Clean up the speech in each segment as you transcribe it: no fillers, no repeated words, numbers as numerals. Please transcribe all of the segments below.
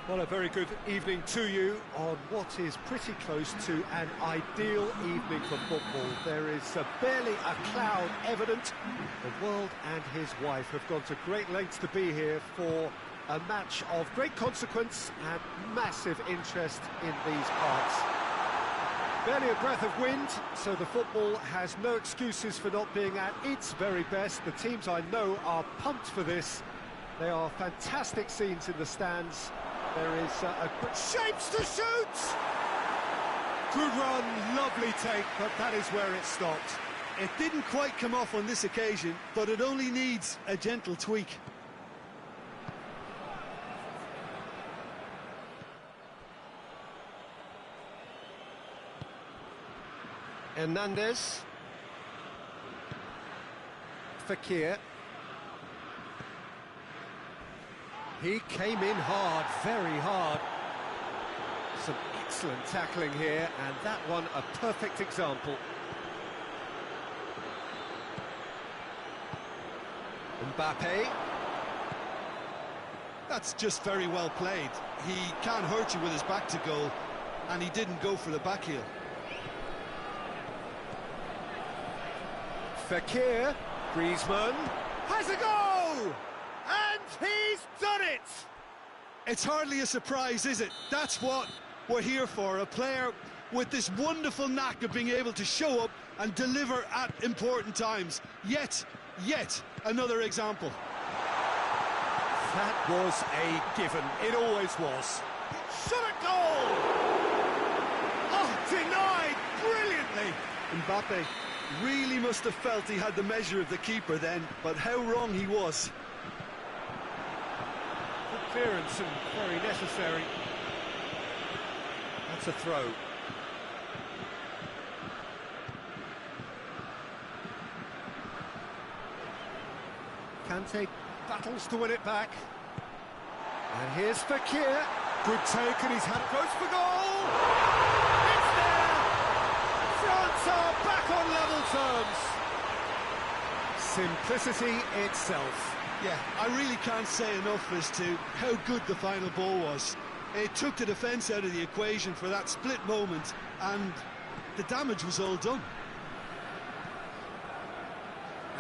Well, a very good evening to you on what is pretty close to an ideal evening for football. There is barely a cloud evident. The world and his wife have gone to great lengths to be here for a match of great consequence and massive interest in these parts. Barely a breath of wind, so the football has no excuses for not being at its very best. The teams I know are pumped for this. They are fantastic scenes in the stands. There is a good shapes to shoot! Good run, lovely take, but that is where it stopped. It didn't quite come off on this occasion, but it only needs a gentle tweak. Hernandez. Fekir. He came in hard, very hard. Some excellent tackling here, and that one a perfect example. Mbappe. That's just very well played. He can't hurt you with his back to goal, and he didn't go for the back heel. Fekir. Griezmann has a goal! And he's done it! It's hardly a surprise, is it? That's what we're here for, a player with this wonderful knack of being able to show up and deliver at important times. Yet another example. That was a given, it always was. Shot at goal! Oh, denied brilliantly! Mbappe really must have felt he had the measure of the keeper then, but how wrong he was. Clearance and very necessary. That's a throw. Kante battles to win it back. And here's Fekir. Good take, and he's had it. Goes for goal! It's there! France are back on level terms. Simplicity itself. Yeah, I really can't say enough as to how good the final ball was. It took the defence out of the equation for that split moment, and the damage was all done.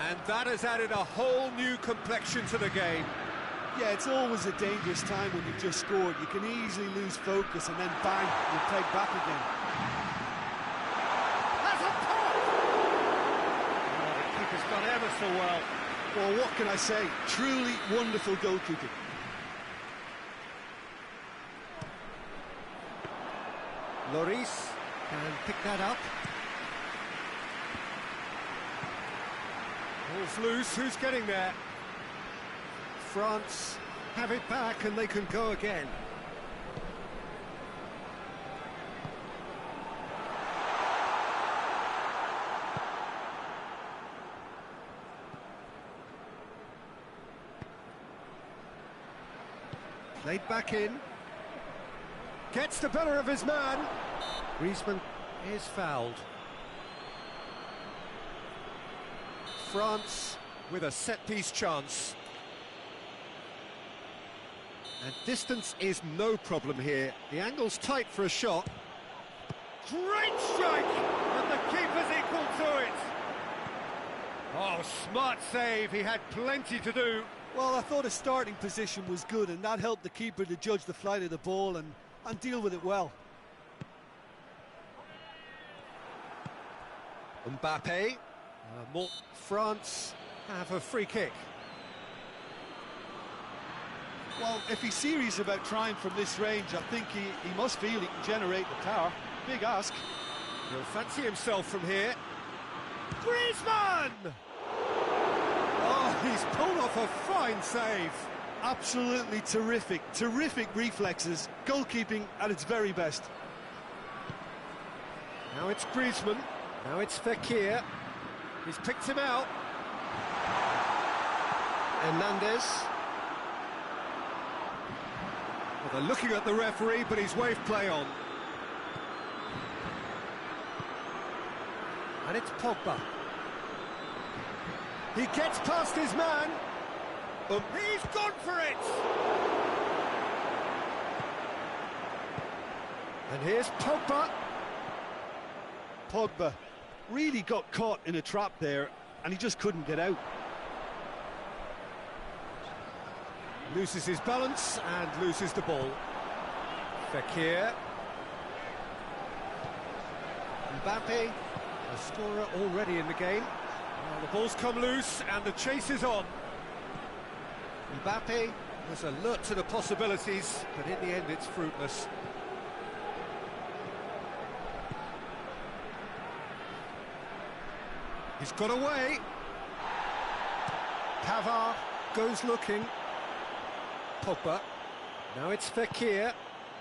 And that has added a whole new complexion to the game. Yeah, it's always a dangerous time when you've just scored. You can easily lose focus and then bang, you're pegged back again. That's a pop! Oh, the keeper's done ever so well. Well, what can I say? Truly wonderful goalkeeping. Lloris can pick that up. Ball's loose, who's getting there? France have it back and they can go again. Played back in. Gets the better of his man. Griezmann is fouled. France with a set-piece chance. And distance is no problem here. The angle's tight for a shot. Great strike! And the keeper's equal to it. Oh, smart save. He had plenty to do. Well, I thought his starting position was good, and that helped the keeper to judge the flight of the ball and deal with it well. Mbappe. France have a free kick. Well, if he's serious about trying from this range, I think he must feel he can generate the power. Big ask. He'll fancy himself from here. Griezmann! Oh, he's pulled off a fine save. Absolutely terrific reflexes. Goalkeeping at its very best. Now it's Griezmann. Now it's Fekir. He's picked him out. Hernandez. Well, they're looking at the referee, but he's waved play on. And it's Pogba. He gets past his man. He's gone for it! And here's Pogba. Pogba really got caught in a trap there, and he just couldn't get out. Loses his balance and loses the ball. Fekir. Mbappe, a scorer already in the game. Well, the ball's come loose and the chase is on. Mbappe was alert to the possibilities, but in the end it's fruitless. He's got away. Pavard goes looking. Pogba. Now it's Fekir.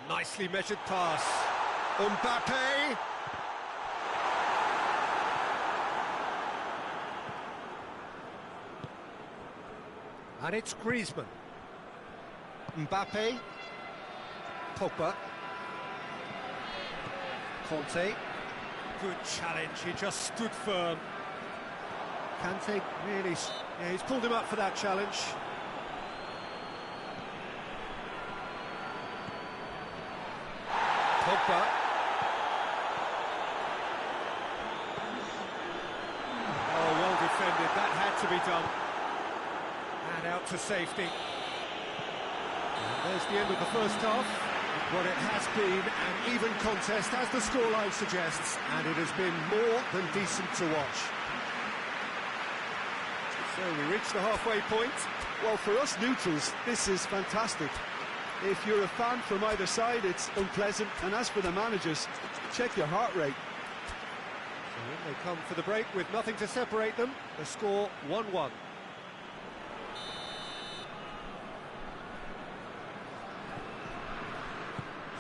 Nicely measured pass. Mbappe. And it's Griezmann. Mbappe. Pogba. Conte. Good challenge, he just stood firm. Kante really, yeah, he's pulled him up for that challenge. Pogba. Oh, well defended, that had to be done. And out to safety. And there's the end of the first half. What it has been an even contest, as the scoreline suggests, and it has been more than decent to watch. So we reach the halfway point. Well, for us neutrals, this is fantastic. If you're a fan from either side, it's unpleasant. And as for the managers, check your heart rate. So in they come for the break with nothing to separate them. The score 1-1.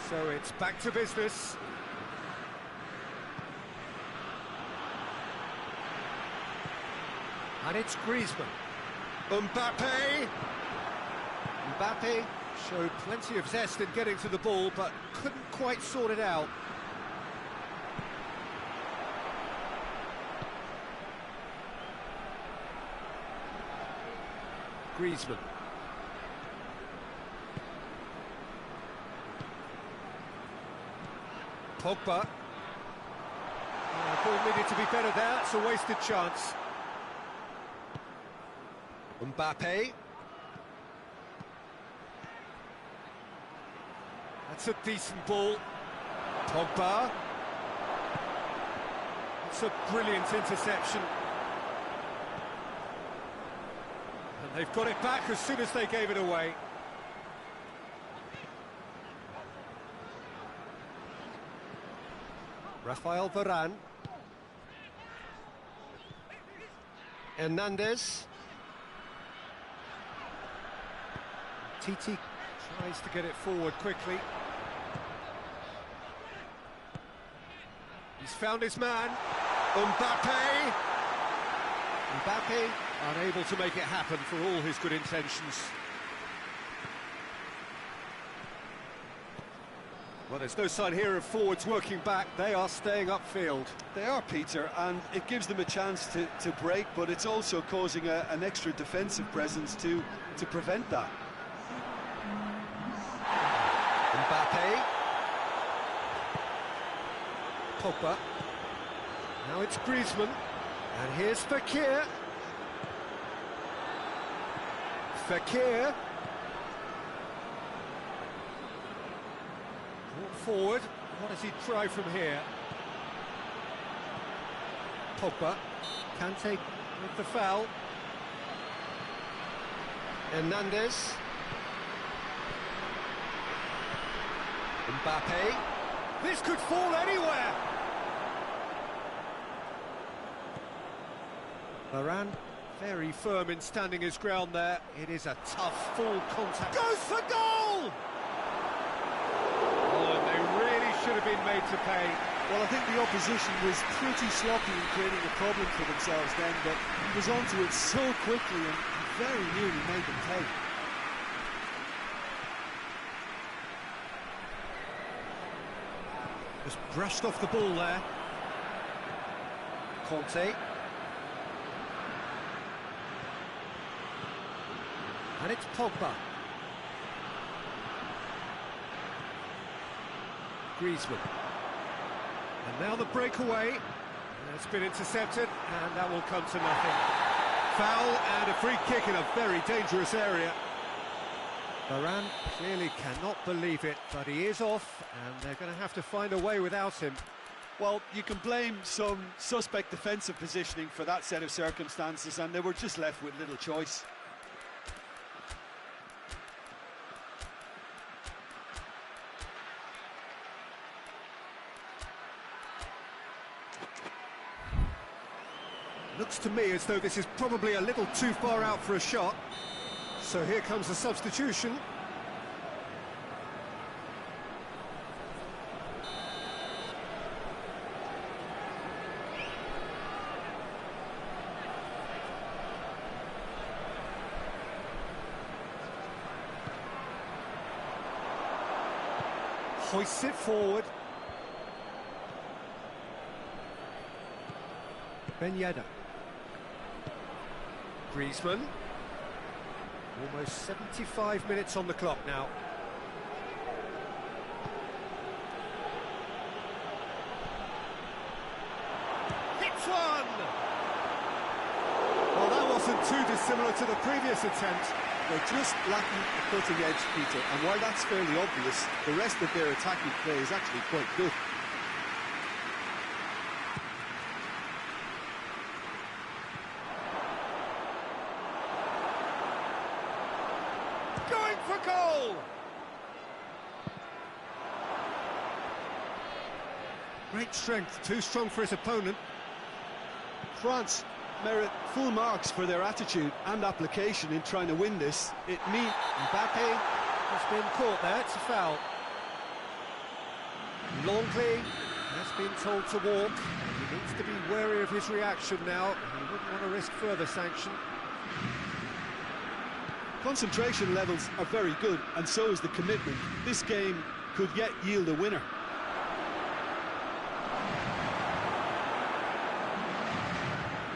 So it's back to business. And it's Griezmann. Mbappe. Mbappe showed plenty of zest in getting to the ball, but couldn't quite sort it out. Griezmann. Pogba. Ball needed to be better there, it's a wasted chance. Mbappe. That's a decent ball. Pogba. It's a brilliant interception. And they've got it back as soon as they gave it away. Rafael Varane. Hernandez. Titi tries to get it forward quickly. He's found his man. Mbappe. Mbappe unable to make it happen for all his good intentions. Well, there's no sign here of forwards working back. They are staying upfield. They are, Peter, and it gives them a chance to break, but it's also causing an extra defensive presence to prevent that. Mbappe. Pogba. Now it's Griezmann. And here's Fekir. Fekir. Brought forward. What does he try from here? Pogba. Kante with the foul. Hernandez. Mbappe. This could fall anywhere. Varane very firm in standing his ground there. It is a tough full contact. Goes for goal! Oh, and they really should have been made to pay. Well, I think the opposition was pretty sloppy in creating a problem for themselves then, but he was onto it so quickly and very nearly made them pay. Just brushed off the ball there. Conte. And it's Pogba. Griezmann. And now the breakaway. It's been intercepted, and that will come to nothing. Foul and a free kick in a very dangerous area. Varane clearly cannot believe it, but he is off, and they're going to have to find a way without him. Well, you can blame some suspect defensive positioning for that set of circumstances, and they were just left with little choice. Looks to me as though this is probably a little too far out for a shot. So here comes the substitution. Hoists it forward. Ben Yedder. Griezmann. Almost 75 minutes on the clock now. Hits one! Well, that wasn't too dissimilar to the previous attempt. They're just lacking a cutting edge, Peter, and while that's fairly obvious, the rest of their attacking play is actually quite good. Going for goal! Great strength, too strong for his opponent. France merit full marks for their attitude and application in trying to win this. Mbappe has been caught there, it's a foul. Longley has been told to walk, and he needs to be wary of his reaction now. He wouldn't want to risk further sanction. Concentration levels are very good, and so is the commitment. This game could yet yield a winner.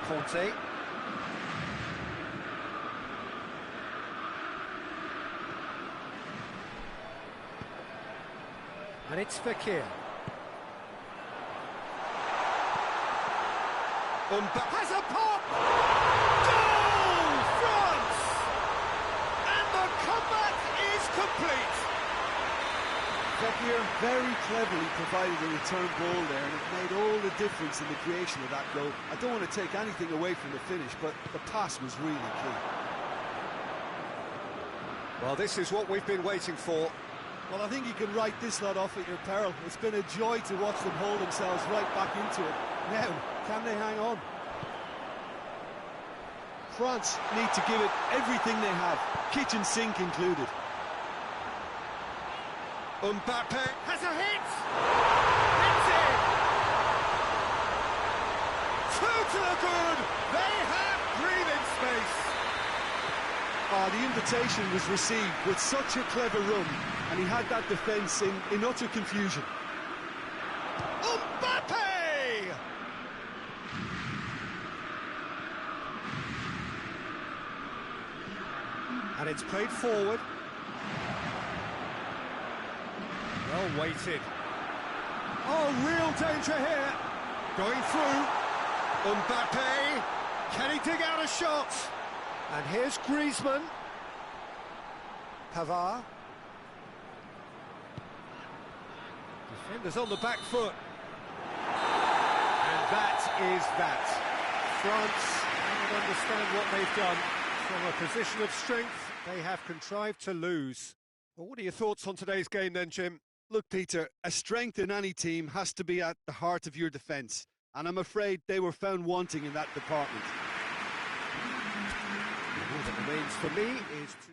Conte. And it's Fekir. Has a pop! Goal! France! And the comeback is complete! Fekir very cleverly provided a return ball there, and it made all the difference in the creation of that goal. I don't want to take anything away from the finish, but the pass was really key. Well, this is what we've been waiting for. Well, I think you can write this lot off at your peril. It's been a joy to watch them hold themselves right back into it. Now, can they hang on? France need to give it everything they have, kitchen sink included. Mbappe has a hit! Hits it! Two to the good! They have breathing space! The invitation was received with such a clever run, and he had that defence in utter confusion. Mbappe! And it's played forward. Well weighted. Oh, real danger here. Going through. Mbappe. Can he dig out a shot? And here's Griezmann. Pavard. Defenders on the back foot. And that is that. France cannot understand what they've done. From a position of strength, they have contrived to lose. Well, what are your thoughts on today's game then, Jim? Look, Peter, a strength in any team has to be at the heart of your defence, and I'm afraid they were found wanting in that department. All that remains for me is to...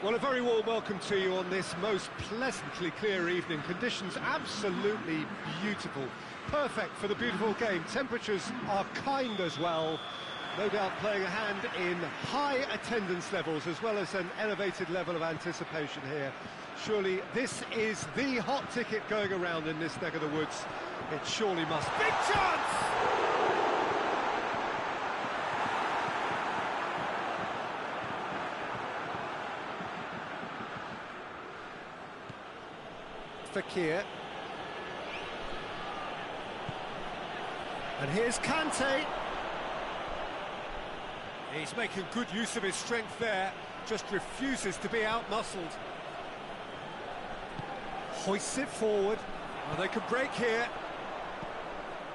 Well, a very warm welcome to you on this most pleasantly clear evening. Conditions absolutely beautiful. Perfect for the beautiful game. Temperatures are kind as well. No doubt playing a hand in high attendance levels as well as an elevated level of anticipation here. Surely this is the hot ticket going around in this neck of the woods. It surely must. Big chance! Fekir. And here's Kante. He's making good use of his strength there, just refuses to be out-muscled. Hoists it forward. Oh, they can break here.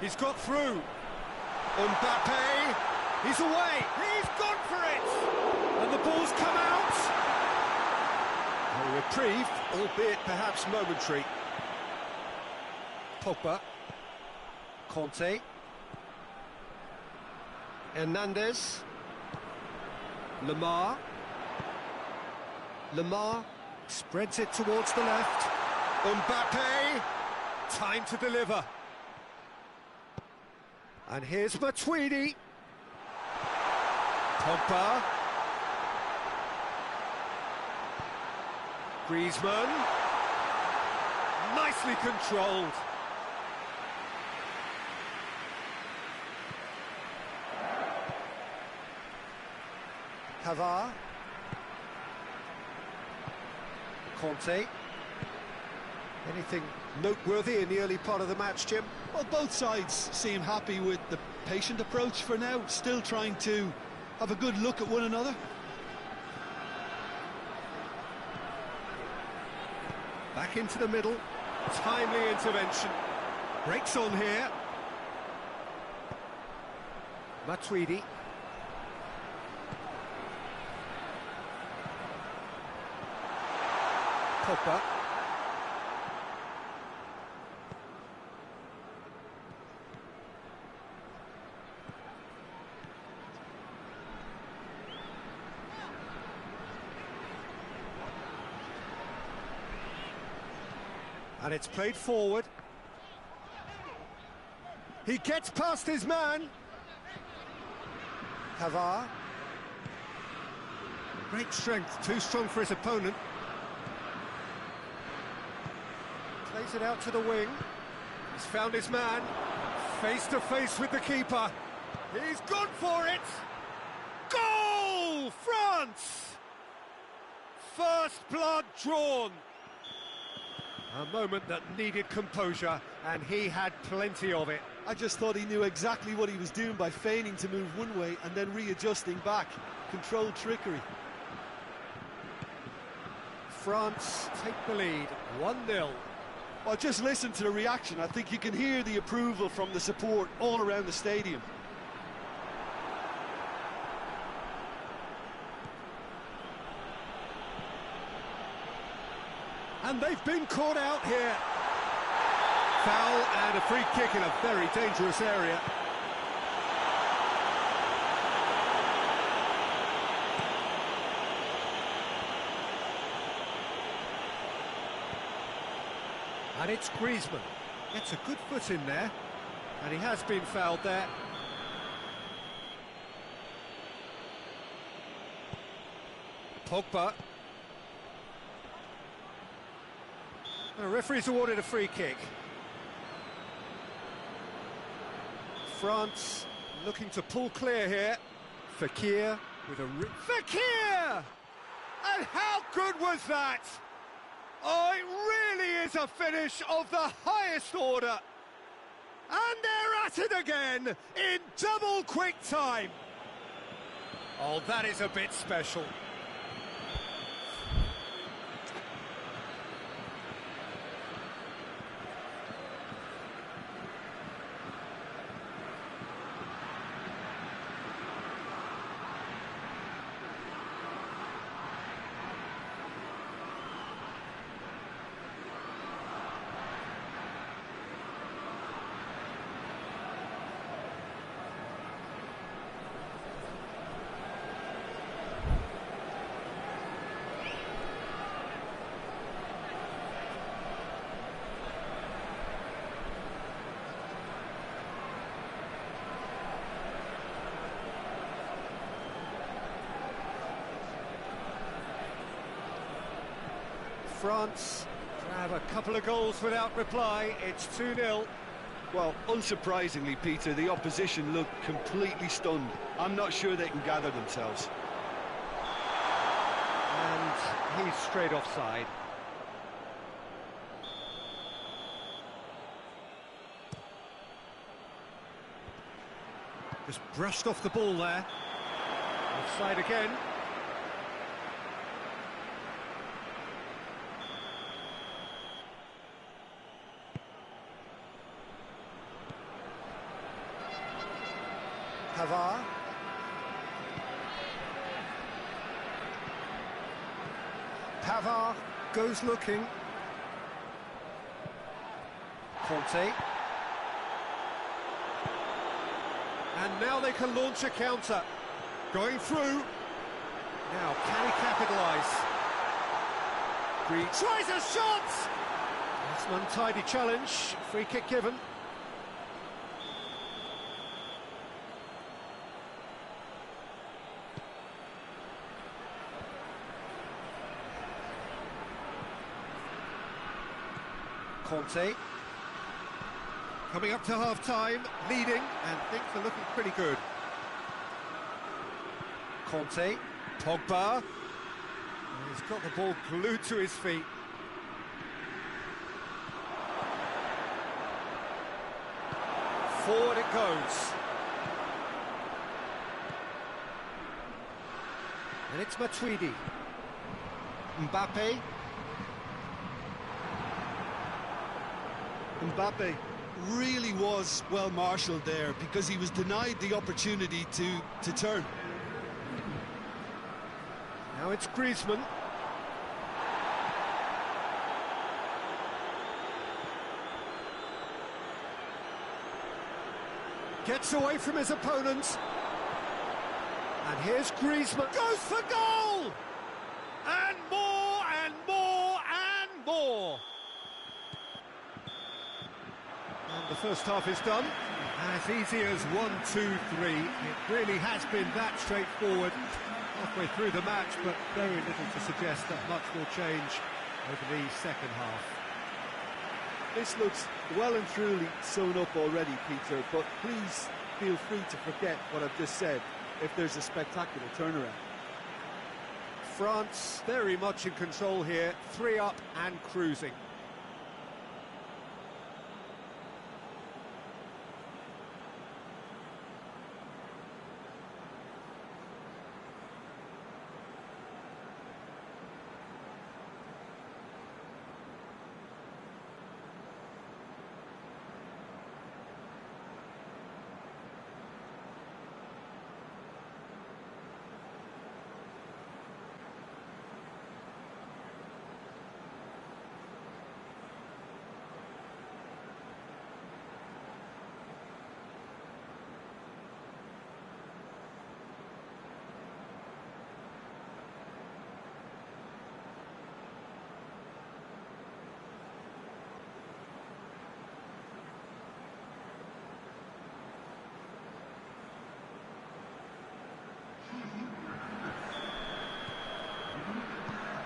He's got through. Mbappe. He's away. He's gone for it. And the ball's come out. A reprieve, albeit perhaps momentary. Pogba. Conte. Hernandez. Lamar. Lamar spreads it towards the left. Mbappe. Time to deliver. And here's Matuidi. Pogba. Griezmann. Nicely controlled. Pavard. Conte. Anything noteworthy in the early part of the match, Jim? Well, both sides seem happy with the patient approach for now, still trying to have a good look at one another. Back into the middle, timely intervention. Breaks on here. Matuidi. Pogba. And it's played forward. He gets past his man. Pavard. Great strength, too strong for his opponent. Plays it out to the wing. He's found his man. Face to face with the keeper. He's gone for it. Goal! France! First blood drawn. A moment that needed composure, and he had plenty of it. I just thought he knew exactly what he was doing by feigning to move one way and then readjusting back. Controlled trickery. France take the lead, 1-0. Well, just listen to the reaction. I think you can hear the approval from the support all around the stadium. And they've been caught out here. Foul and a free kick in a very dangerous area. And it's Griezmann. Gets a good foot in there. And he has been fouled there. Pogba. And the referee's awarded a free kick. France looking to pull clear here. Fekir with a... Fekir! And how good was that? Oh, it really is a finish of the highest order. And they're at it again in double quick time. Oh, that is a bit special. France grab a couple of goals without reply. It's 2-0. Well, unsurprisingly, Peter, the opposition look completely stunned. I'm not sure they can gather themselves. And he's straight offside. Just brushed off the ball there. Offside again. Pavard. Pavard goes looking. Conte. And now they can launch a counter. Going through. Now, can he capitalise? Tries a shot! That's an untidy challenge. Free kick given. Conte. Coming up to half-time, leading, and things are looking pretty good. Conte, Pogba. He's got the ball glued to his feet. Forward it goes. And it's Matuidi. Mbappe. Mbappe really was well marshalled there because he was denied the opportunity to turn. Now it's Griezmann. Gets away from his opponent. And here's Griezmann. Goes for goal! And more, and more, and more! And the first half is done. As easy as 1, 2, 3. It really has been that straightforward. Halfway through the match, but very little to suggest that much will change over the second half. This looks well and truly sewn up already, Peter, but please feel free to forget what I've just said if there's a spectacular turnaround. France very much in control here, 3 up and cruising.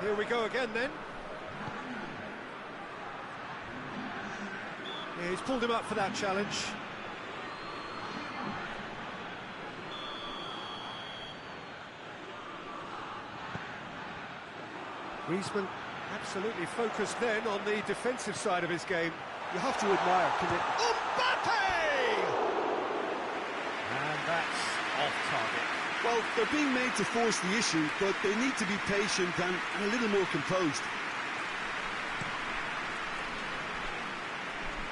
Here we go again then. Yeah, he's pulled him up for that challenge. Griezmann absolutely focused then on the defensive side of his game. You have to admire commitment. Mbappe! And that's off target. Well, they're being made to force the issue, but they need to be patient and a little more composed.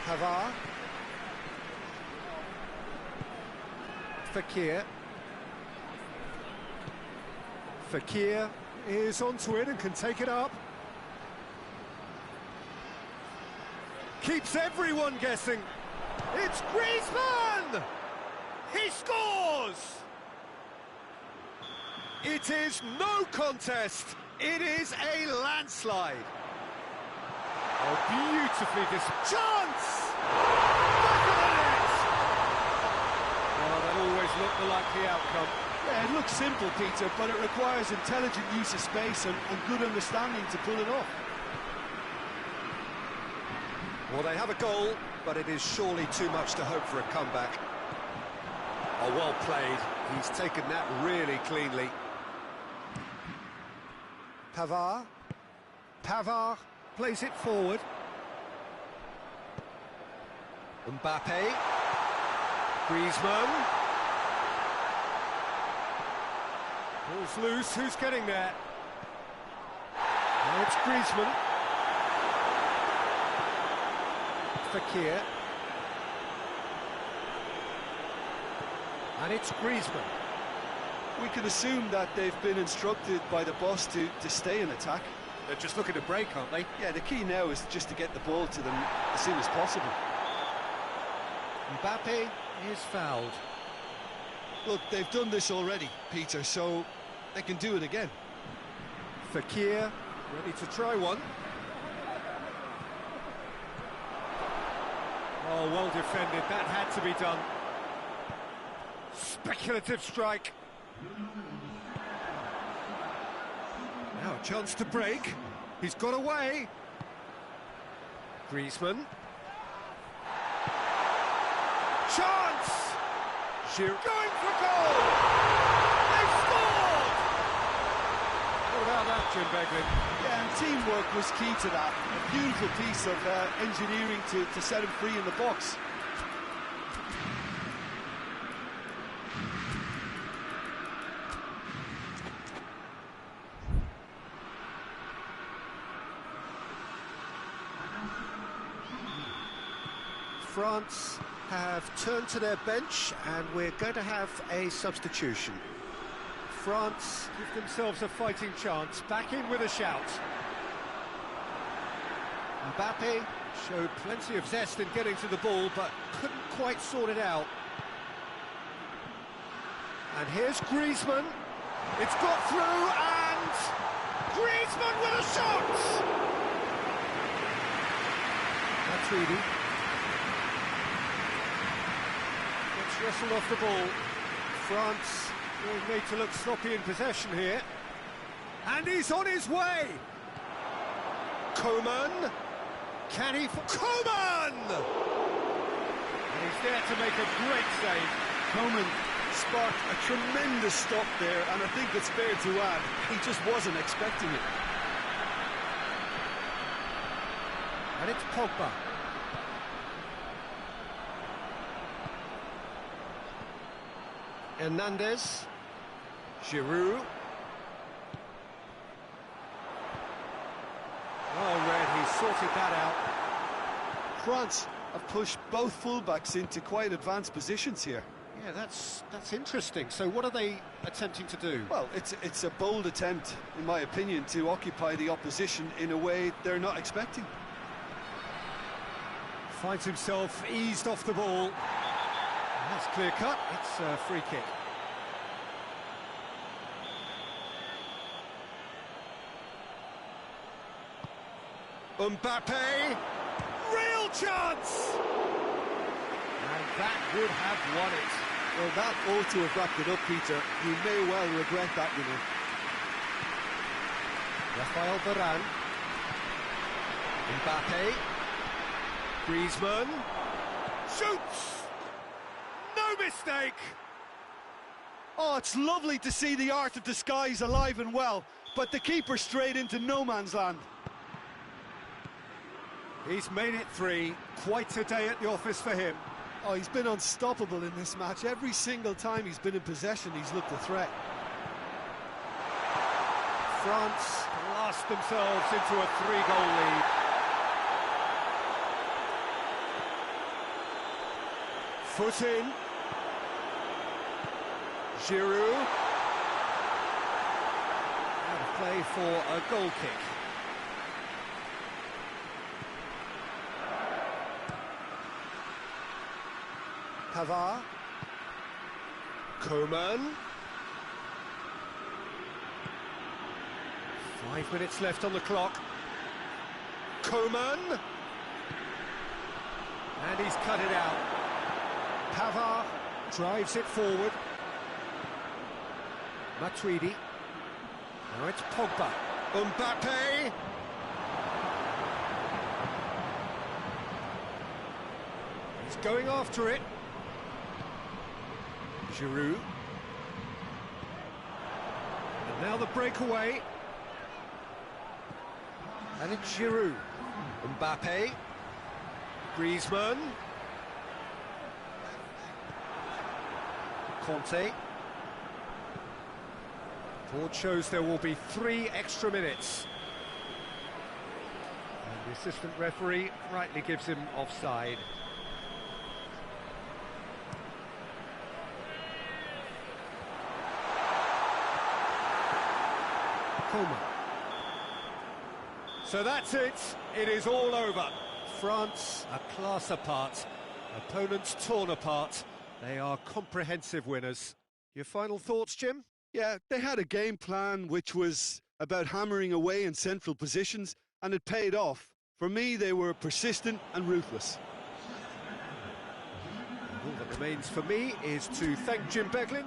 Pavard. Fekir. Fekir is onto it and can take it up. Keeps everyone guessing. It's Griezmann! He scores! It is no contest. It is a landslide. Oh, beautifully chance! Back of the net! Well, that always looked the likely outcome. Yeah, it looks simple, Peter, but it requires intelligent use of space and good understanding to pull it off. Well, they have a goal, but it is surely too much to hope for a comeback. Oh, well played. He's taken that really cleanly. Pavard. Pavard plays it forward. Mbappe. Griezmann. Ball's loose, who's getting there? Now it's Griezmann. Fekir. And it's Griezmann. We can assume that they've been instructed by the boss to stay in attack. They're just looking to break, aren't they? Yeah, the key now is just to get the ball to them as soon as possible. Mbappe is fouled. Look, they've done this already, Peter, so they can do it again. Fekir, ready to try one. Oh, well defended, that had to be done. Speculative strike. Now a chance to break. He's got away. Griezmann. Chance! Giroud going for goal! They've scored! What about that, Jim Beglin? Yeah, and teamwork was key to that. A beautiful piece of engineering to set him free in the box. France have turned to their bench and we're going to have a substitution. France give themselves a fighting chance, back in with a shout. Mbappe showed plenty of zest in getting to the ball but couldn't quite sort it out. And here's Griezmann. It's got through and Griezmann with a shot! Matuidi. Wrestled off the ball. France being made to look sloppy in possession here. And he's on his way! Coman. Can he... Coman! And he's there to make a great save. Coman sparked a tremendous stop there, and I think it's fair to add, he just wasn't expecting it. And it's Pogba. Hernandez, Giroud. Well read, he sorted that out. France have pushed both fullbacks into quite advanced positions here. Yeah, that's interesting. So what are they attempting to do? Well, it's a bold attempt, in my opinion, to occupy the opposition in a way they're not expecting. Finds himself eased off the ball. That's clear cut, it's a free kick. Mbappe, real chance! And that would have won it. Well, that ought to have wrapped it up, Peter. He may well regret that, you know. Rafael Varane. Mbappe. Griezmann. Shoots! No mistake! Oh, it's lovely to see the art of disguise alive and well, but the keeper straight into no man's land. He's made it three. Quite a day at the office for him. Oh, he's been unstoppable in this match. Every single time he's been in possession, he's looked a threat. France blast themselves into a three-goal lead. Foot in. Giroud. Out of play for a goal kick. Pavard. Coman. 5 minutes left on the clock. Coman. And he's cut it out. Pavard drives it forward. Matuidi. Now it's Pogba. Mbappe. He's going after it. Giroud. And now the breakaway. And it's Giroud. Mbappe. Griezmann. Conte. Board shows there will be 3 extra minutes. And the assistant referee rightly gives him offside. Coleman. So that's it. It is all over. France a class apart. Opponents torn apart. They are comprehensive winners. Your final thoughts, Jim? Yeah, they had a game plan which was about hammering away in central positions, and it paid off. For me, they were persistent and ruthless. All that remains for me is to thank Jim Beglin.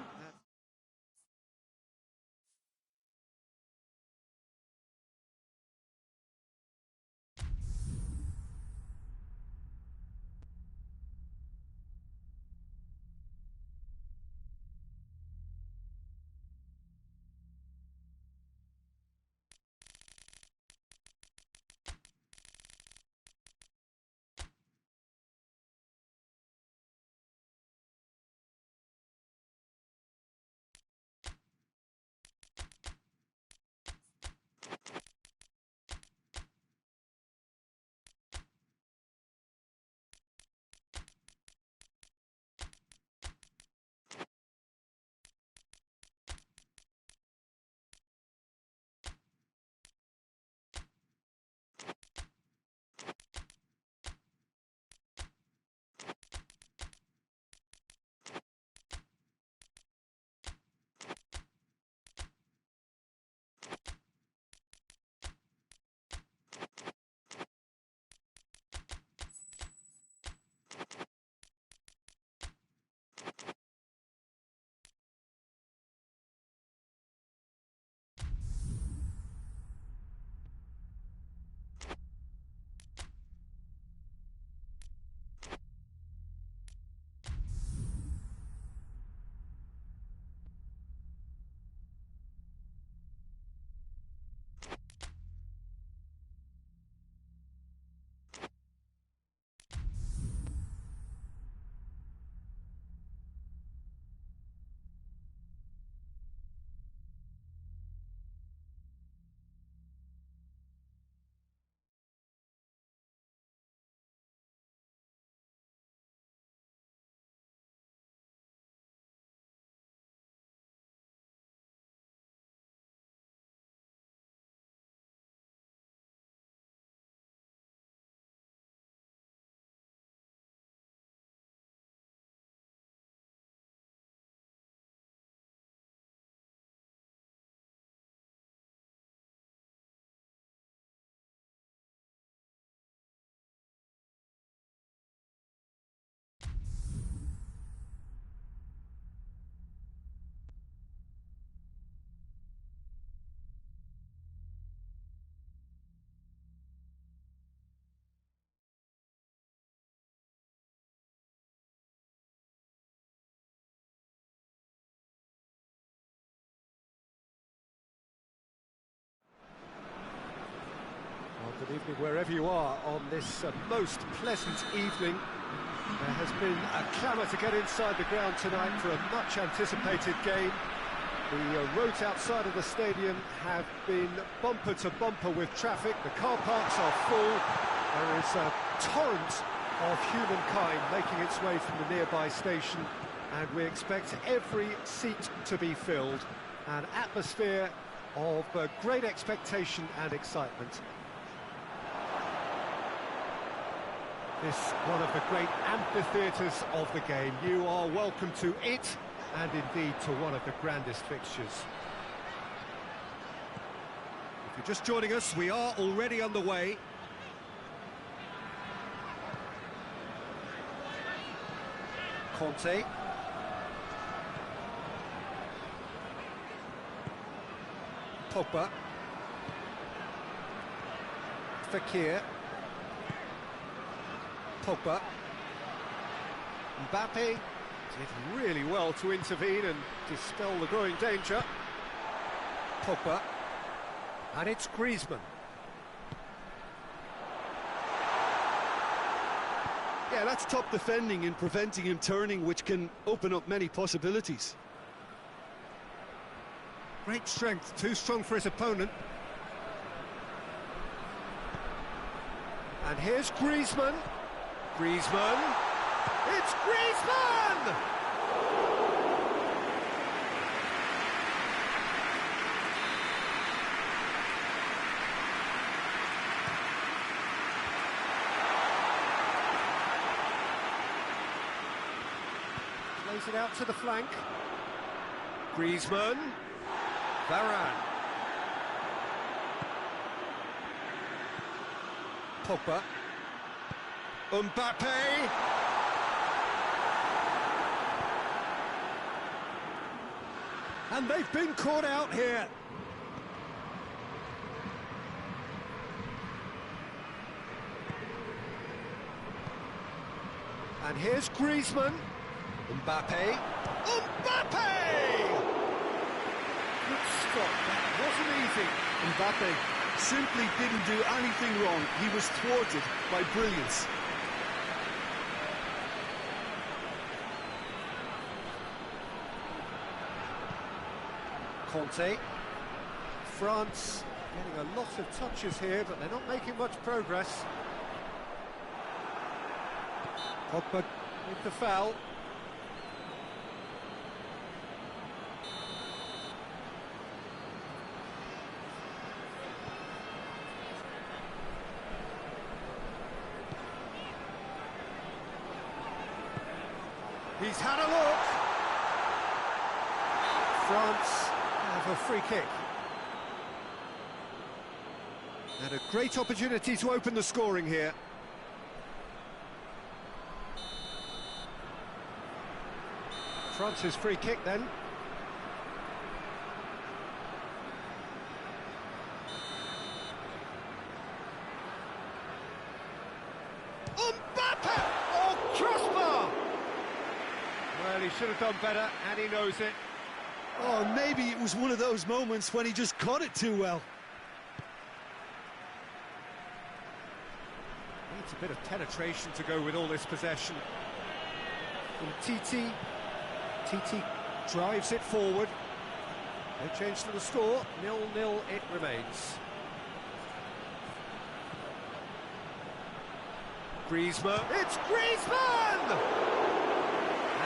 Good evening wherever you are on this most pleasant evening. There has been a clamour to get inside the ground tonight for a much anticipated game. The roads outside of the stadium have been bumper to bumper with traffic. The car parks are full. There is a torrent of humankind making its way from the nearby station, and we expect every seat to be filled. An atmosphere of great expectation and excitement. This one of the great amphitheatres of the game. You are welcome to it, and indeed to one of the grandest fixtures. If you're just joining us, we are already underway. Conte. Pogba. Fekir. Pogba. Mbappe did really well to intervene and dispel the growing danger. Pogba. And it's Griezmann. Yeah, that's top defending and preventing him turning, which can open up many possibilities. Great strength, too strong for his opponent. And here's Griezmann. Griezmann. It's Griezmann! Plays it out to the flank. Griezmann. Varane. Pogba. Mbappe. And they've been caught out here. And here's Griezmann. Mbappe. Mbappe! Good stop, that wasn't easy. Mbappe simply didn't do anything wrong. He was thwarted by brilliance. Conte. France getting a lot of touches here, but they're not making much progress. Pogba with the foul. He's had a look. France have a free kick. And a great opportunity to open the scoring here. France's free kick then. Mbappe! Oh, crossbar! Well, he should have done better, and he knows it. Oh, maybe it was one of those moments when he just caught it too well. Needs a bit of penetration to go with all this possession. From Titi. Titi drives it forward. No change to the score. 0-0 it remains. Griezmann. It's Griezmann!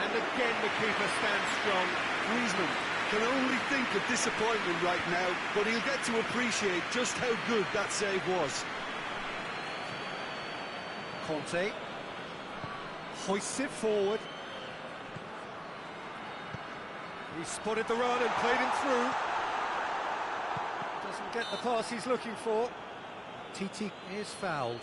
And again the keeper stands strong. Griezmann can only think of disappointment right now, but he'll get to appreciate just how good that save was. Conte hoists it forward. He spotted the run and played him through. Doesn't get the pass he's looking for. Titi is fouled.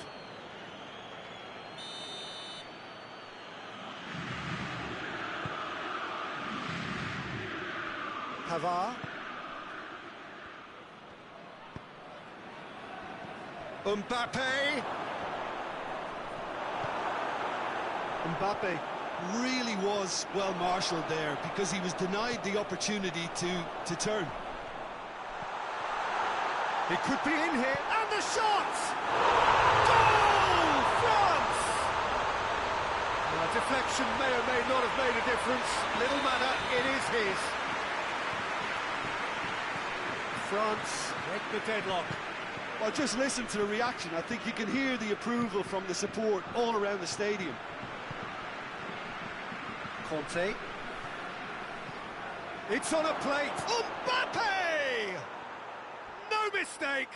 Pavard. Mbappe. Mbappe really was well marshalled there because he was denied the opportunity to turn. He could be in here, and the shot! Goal! France! Well, deflection may or may not have made a difference. Little matter, it is his. France break the deadlock. Well, just listen to the reaction. I think you can hear the approval from the support all around the stadium. Conte. It's on a plate. Mbappe! No mistake.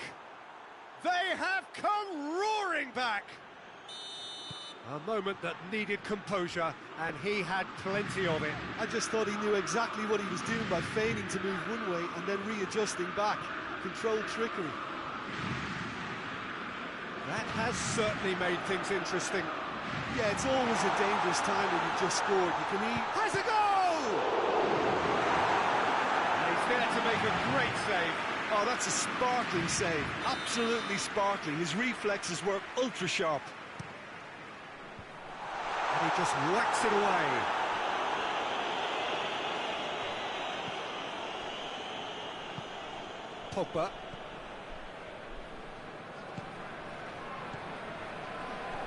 They have come roaring back. A moment that needed composure, and he had plenty of it. I just thought he knew exactly what he was doing by feigning to move one way and then readjusting back. Controlled trickery. That has certainly made things interesting. Yeah, it's always a dangerous time when you've just scored. You can eat. Has a goal! And he's there to make a great save. Oh, that's a sparkling save. Absolutely sparkling. His reflexes were ultra sharp. And he just whacks it away. Pogba.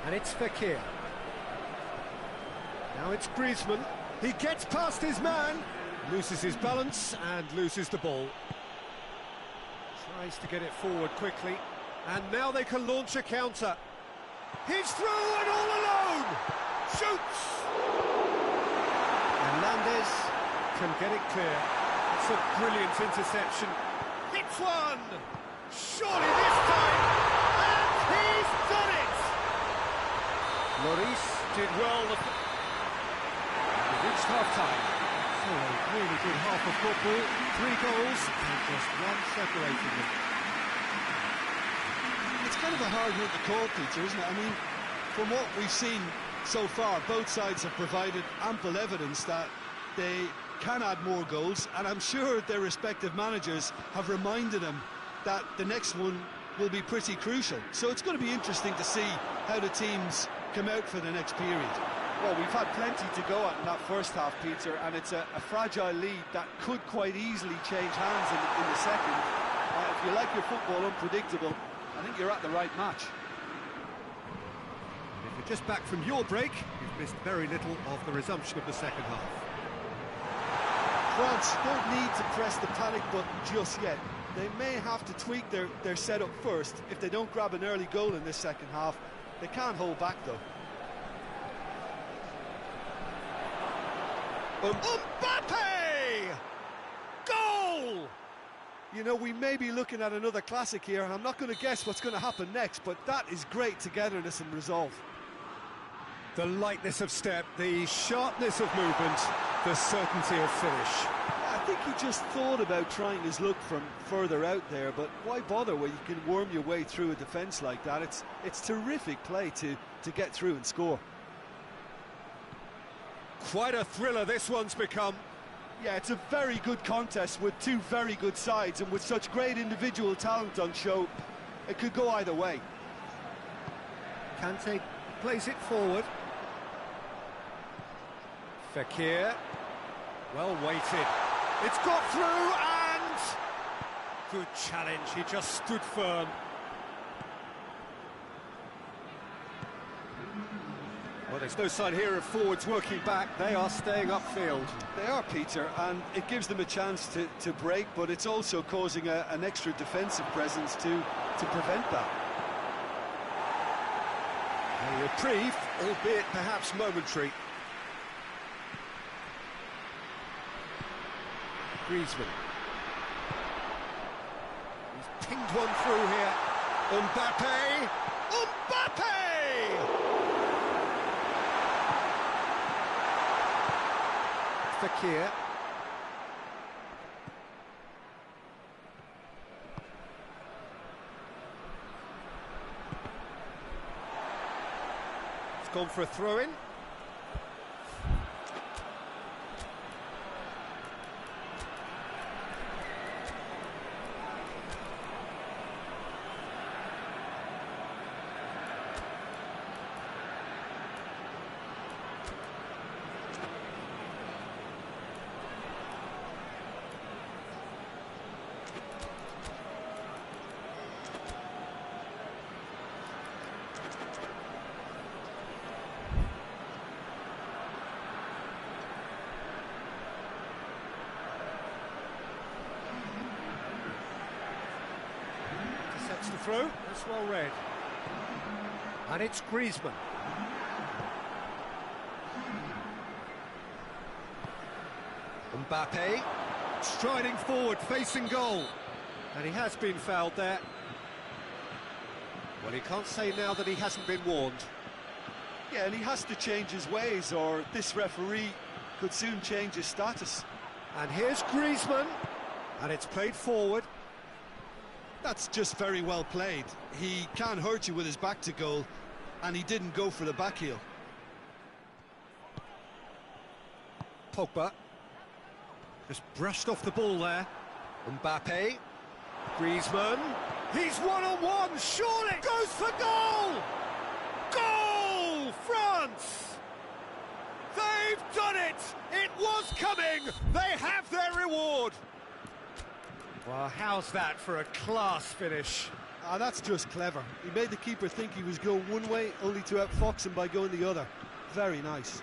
And it's Fekir. Now it's Griezmann. He gets past his man, loses his balance and loses the ball. Tries to get it forward quickly, and now they can launch a counter. He's through and all alone! Shoots! Hernandez can get it clear. It's a brilliant interception. Hits one! Surely this time! And he's done it! Lloris did well. Reached half-time. So a really good half of football. 3 goals and just one separating them. It's kind of a hard one to call, Peter, isn't it? I mean, from what we've seen so far, both sides have provided ample evidence that they can add more goals, and I'm sure their respective managers have reminded them that the next one will be pretty crucial. So it's going to be interesting to see how the teams come out for the next period. Well, we've had plenty to go at in that first half, Peter, and it's a fragile lead that could quite easily change hands in the second. If you like your football unpredictable, I think you're at the right match. If you're just back from your break, you've missed very little of the resumption of the second half. France don't need to press the panic button just yet. They may have to tweak their setup first. If they don't grab an early goal in this second half, they can't hold back though. Mbappe! Goal! You know, we may be looking at another classic here, and I'm not going to guess what's going to happen next, but that is great togetherness and resolve. The lightness of step, the sharpness of movement, the certainty of finish. I think he just thought about trying his luck from further out there, but why bother when you can worm your way through a defence like that? It's terrific play to get through and score. Quite a thriller this one's become. Yeah, it's a very good contest with two very good sides, and with such great individual talent on show, it could go either way. Kante plays it forward. Fekir, well weighted. It's got through, and good challenge. He just stood firm. Well, there's no sign here of forwards working back. They are staying upfield. They are, Peter, and it gives them a chance to break, but it's also causing an extra defensive presence to prevent that. A reprieve, albeit perhaps momentary. Griezmann. He's pinged one through here. Mbappe! Mbappe! Fekir. It's gone for a throw-in. The throw, that's well read. And it's Griezmann. Mbappe, striding forward, facing goal. And he has been fouled there. Well, he can't say now that he hasn't been warned. Yeah, and he has to change his ways, or this referee could soon change his status. And here's Griezmann, and it's played forward. That's just very well played. He can't hurt you with his back to goal, and he didn't go for the back heel. Pogba just brushed off the ball there. Mbappe, Griezmann, he's one-on-one, surely goes for goal! Goal, France! done it! It was coming! They have their reward! Well, how's that for a class finish? Ah, that's just clever. He made the keeper think he was going one way, only to outfox him by going the other. Very nice.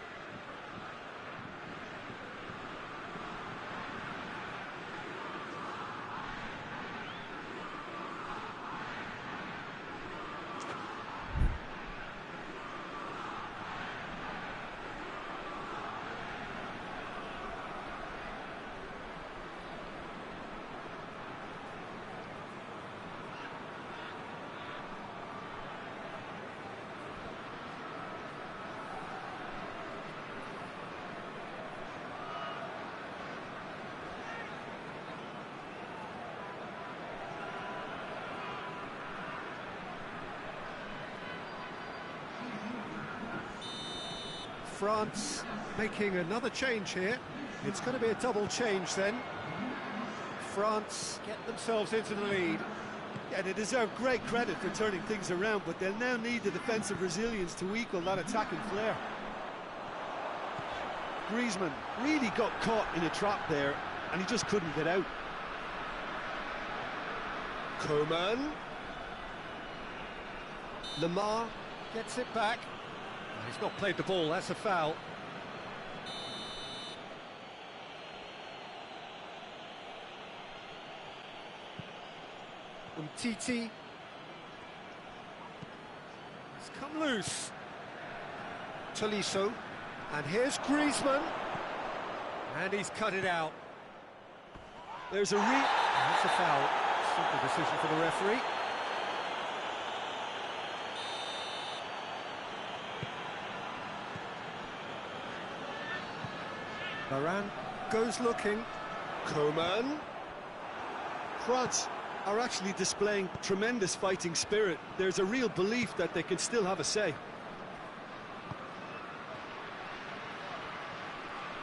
France making another change here. It's going to be a double change then. France get themselves into the lead. Yeah, they deserve great credit for turning things around, but they'll now need the defensive resilience to equal that attacking flair. Griezmann really got caught in a trap there, and he just couldn't get out. Coman. Lamar gets it back. He's not played the ball, that's a foul. Titi. It's come loose. Tolisso. And here's Griezmann. And he's cut it out. There's a That's a foul. Simple decision for the referee. Varane goes looking. Coman. France are actually displaying tremendous fighting spirit. There's a real belief that they can still have a say.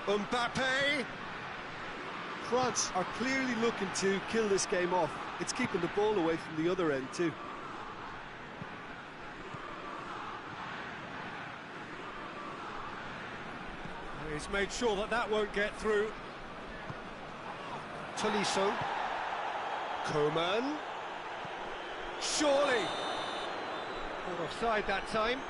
Mbappe. France are clearly looking to kill this game off. It's keeping the ball away from the other end too. He's made sure that that won't get through. Tolisso. Coman. Surely. Caught offside that time.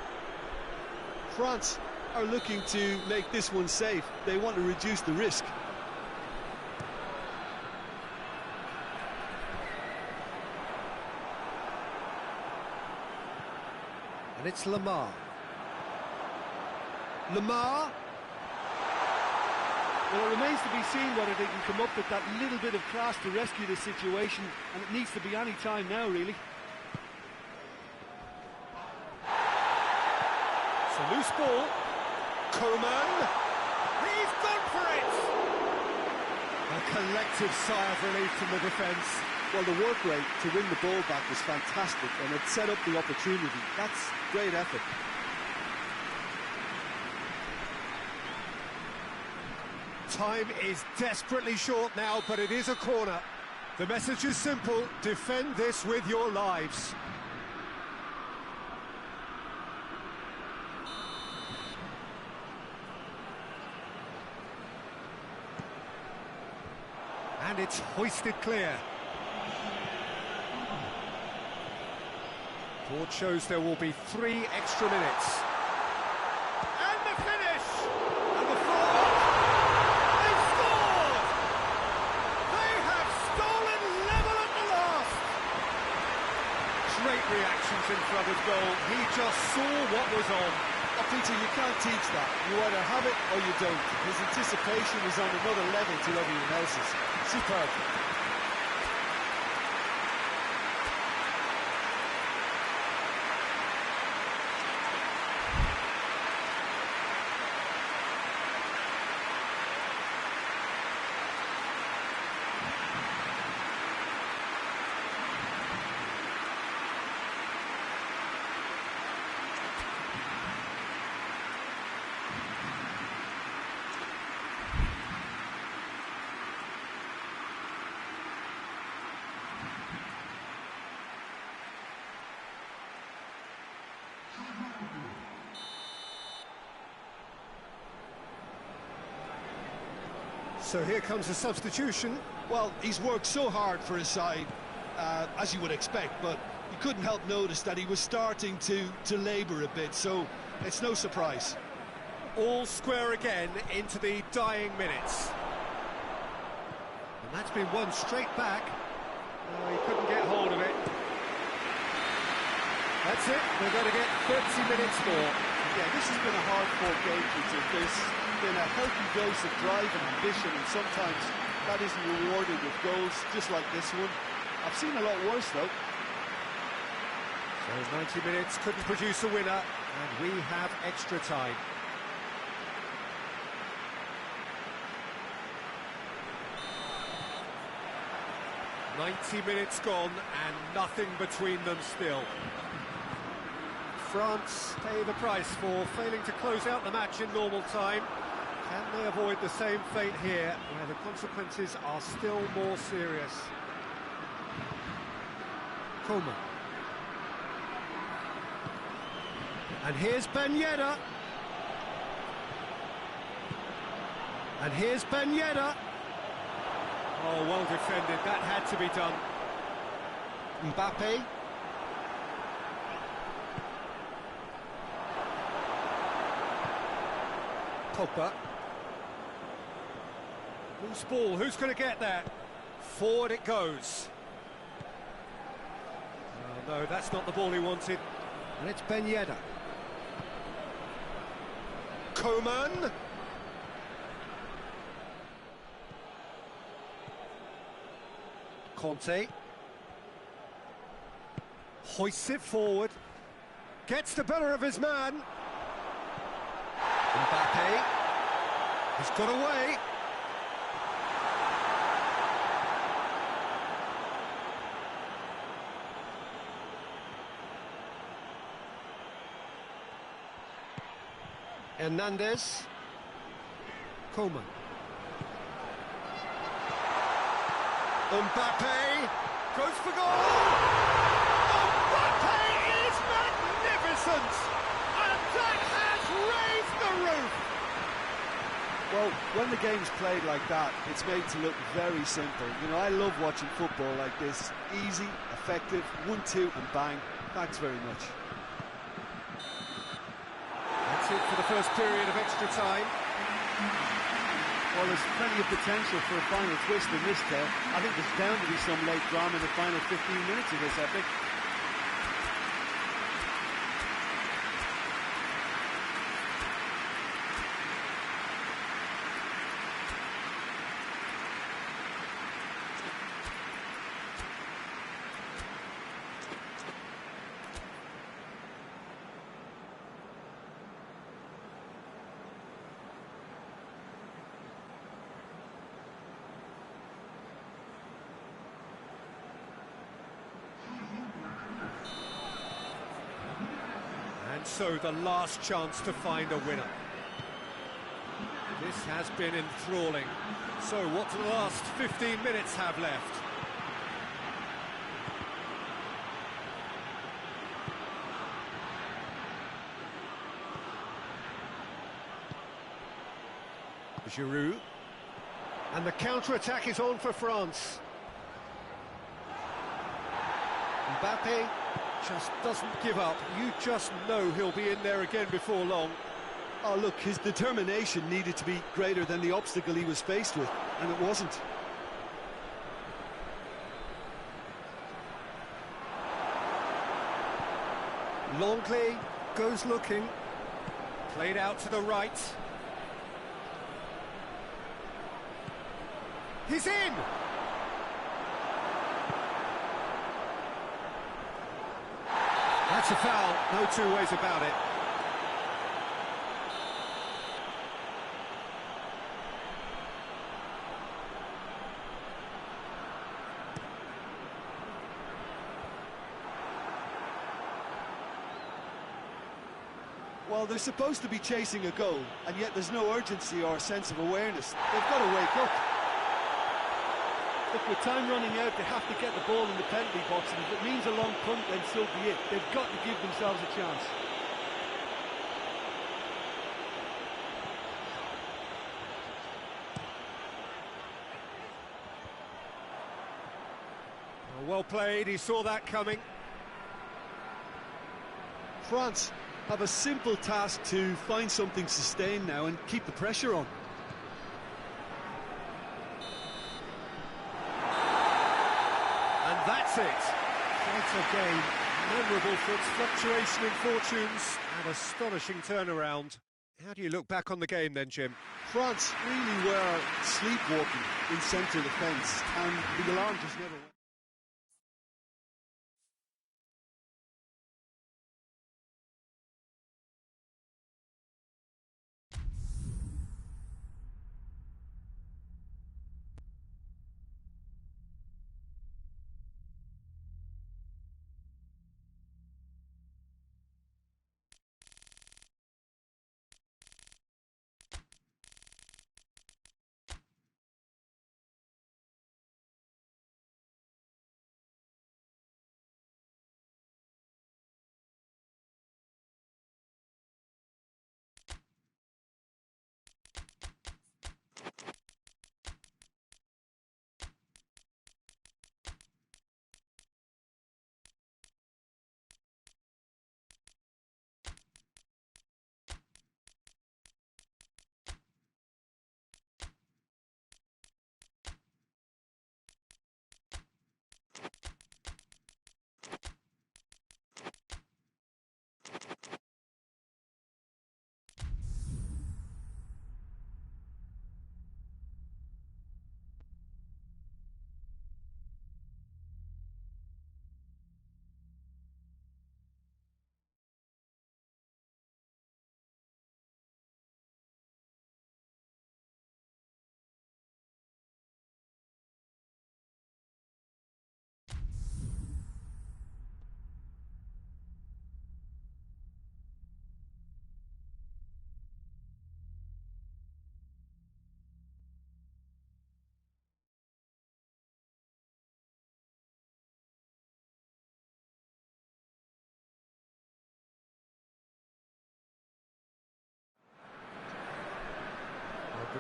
France are looking to make this one safe. They want to reduce the risk. And it's Lamar. Lamar. Well, it remains to be seen whether they can come up with that little bit of class to rescue this situation, and it needs to be any time now, really. It's a loose ball. Coman. He's gone for it! A collective sigh of relief from the defence. Well, the work rate to win the ball back was fantastic, and it set up the opportunity. That's great effort. Time is desperately short now, but it is a corner. The message is simple: defend this with your lives. And it's hoisted clear. Board shows there will be 3 extra minutes. And the finish! And the forward! They've scored! They have stolen level at the last! Great reactions in front of goal. He just saw what was on. Oh, Peter, you can't teach that. You either have it or you don't. His anticipation is on another level to everyone else's. Superb. So here comes the substitution. Well, he's worked so hard for his side, as you would expect, but you couldn't help notice that he was starting to labour a bit, so it's no surprise. All square again into the dying minutes. And that's been won straight back. Oh, he couldn't get hold of it. That's it, we're going to get 30 minutes more. Yeah, this has been a hard-fought game, Peter. There's been a healthy dose of drive and ambition, and sometimes that isn't rewarded with goals, just like this one. I've seen a lot worse, though. So 90 minutes couldn't produce a winner, and we have extra time. .90 minutes gone, and nothing between them still. France pay the price for failing to close out the match in normal time. Can they avoid the same fate here, where the consequences are still more serious? Coleman. And here's Ben Yedder. And here's Ben Yedder. Oh, well defended, that had to be done. Mbappe. Pogba. Loose ball, who's going to get that? Forward it goes. Oh, no, that's not the ball he wanted. And it's Ben Yedder. Coman. Conte. Hoists it forward. Gets the better of his man. Mbappe. He's got away. Hernandez. Coman. Mbappe goes for goal. Mbappe is magnificent, and that has raised the roof. Well, when the game's played like that, it's made to look very simple. You know, I love watching football like this. Easy, effective, 1-2 and bang. Thanks very much. That's it for the first period of extra time. Well, there's plenty of potential for a final twist in this tale. I think there's bound to be some late drama in the final 15 minutes of this epic. So the last chance to find a winner. This has been enthralling. So what do the last 15 minutes have left? Giroud. And the counter-attack is on for France. Mbappe just doesn't give up. You just know he'll be in there again before long. Oh, look, his determination needed to be greater than the obstacle he was faced with, and it wasn't. Longley goes looking. Played out to the right. He's in! That's a foul, no two ways about it. Well, they're supposed to be chasing a goal, and yet there's no urgency or sense of awareness. They've got to wake up. Look, with time running out, they have to get the ball in the penalty box, and if it means a long punt, then so be it. They've got to give themselves a chance. Well played, he saw that coming. France have a simple task to find something sustained now and keep the pressure on. And that's it. Quite a game, memorable for its fluctuation in fortunes and astonishing turnaround. How do you look back on the game then, Jim? France really were sleepwalking in centre defence, and the alarm just never went.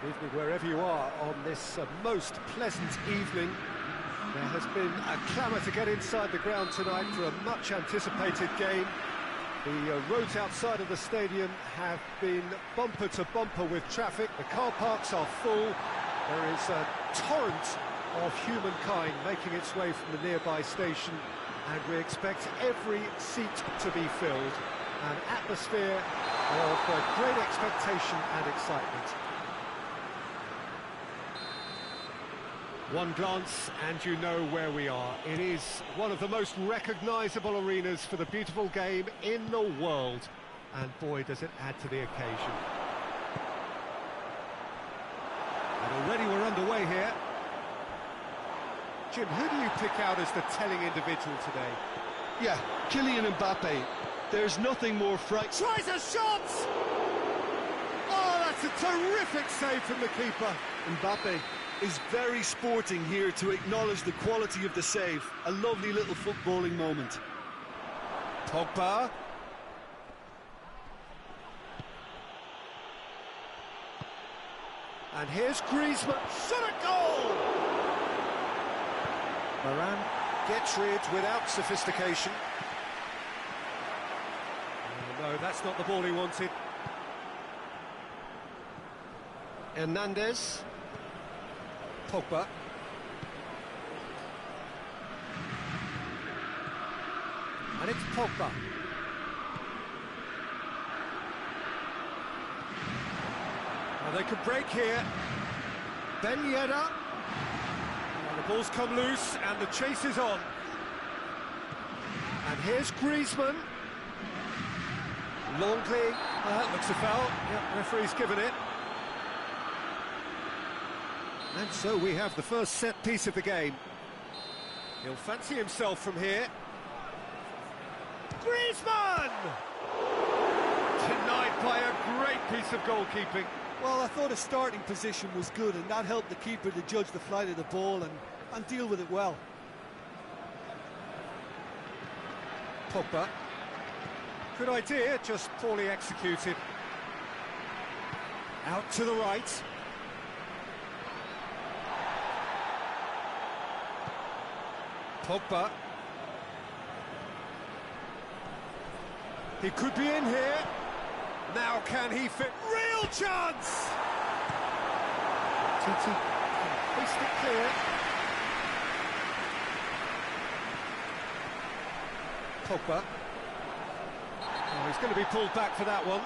Good evening wherever you are on this most pleasant evening. There has been a clamour to get inside the ground tonight for a much anticipated game. The roads outside of the stadium have been bumper to bumper with traffic. The car parks are full. There is a torrent of humankind making its way from the nearby station, and we expect every seat to be filled. An atmosphere of great expectation and excitement. One glance and you know where we are. It is one of the most recognisable arenas for the beautiful game in the world. And boy, does it add to the occasion. And already we're underway here. Jim, who do you pick out as the telling individual today? Yeah, Kylian Mbappe. There's nothing more frightening. Tries a shot! Oh, that's a terrific save from the keeper. Mbappe is very sporting here to acknowledge the quality of the save. A lovely little footballing moment. Pogba. And here's Griezmann. Shot a goal! Moran gets rid without sophistication. Oh, no, that's not the ball he wanted. Hernandez. Pogba. And it's Pogba. Well, they could break here. Ben Yedder. Well, the ball's come loose and the chase is on. And here's Griezmann. Longley. That looks a foul. Yep, referee's given it. And so we have the first set piece of the game. He'll fancy himself from here. Griezmann! Denied by a great piece of goalkeeping. Well, I thought his starting position was good, and that helped the keeper to judge the flight of the ball and deal with it well. Pogba. Good idea, just poorly executed. Out to the right. Pogba. He could be in here. Now can he fit? Real chance! Titi hoist it clear. Pogba. Oh, he's going to be pulled back for that one.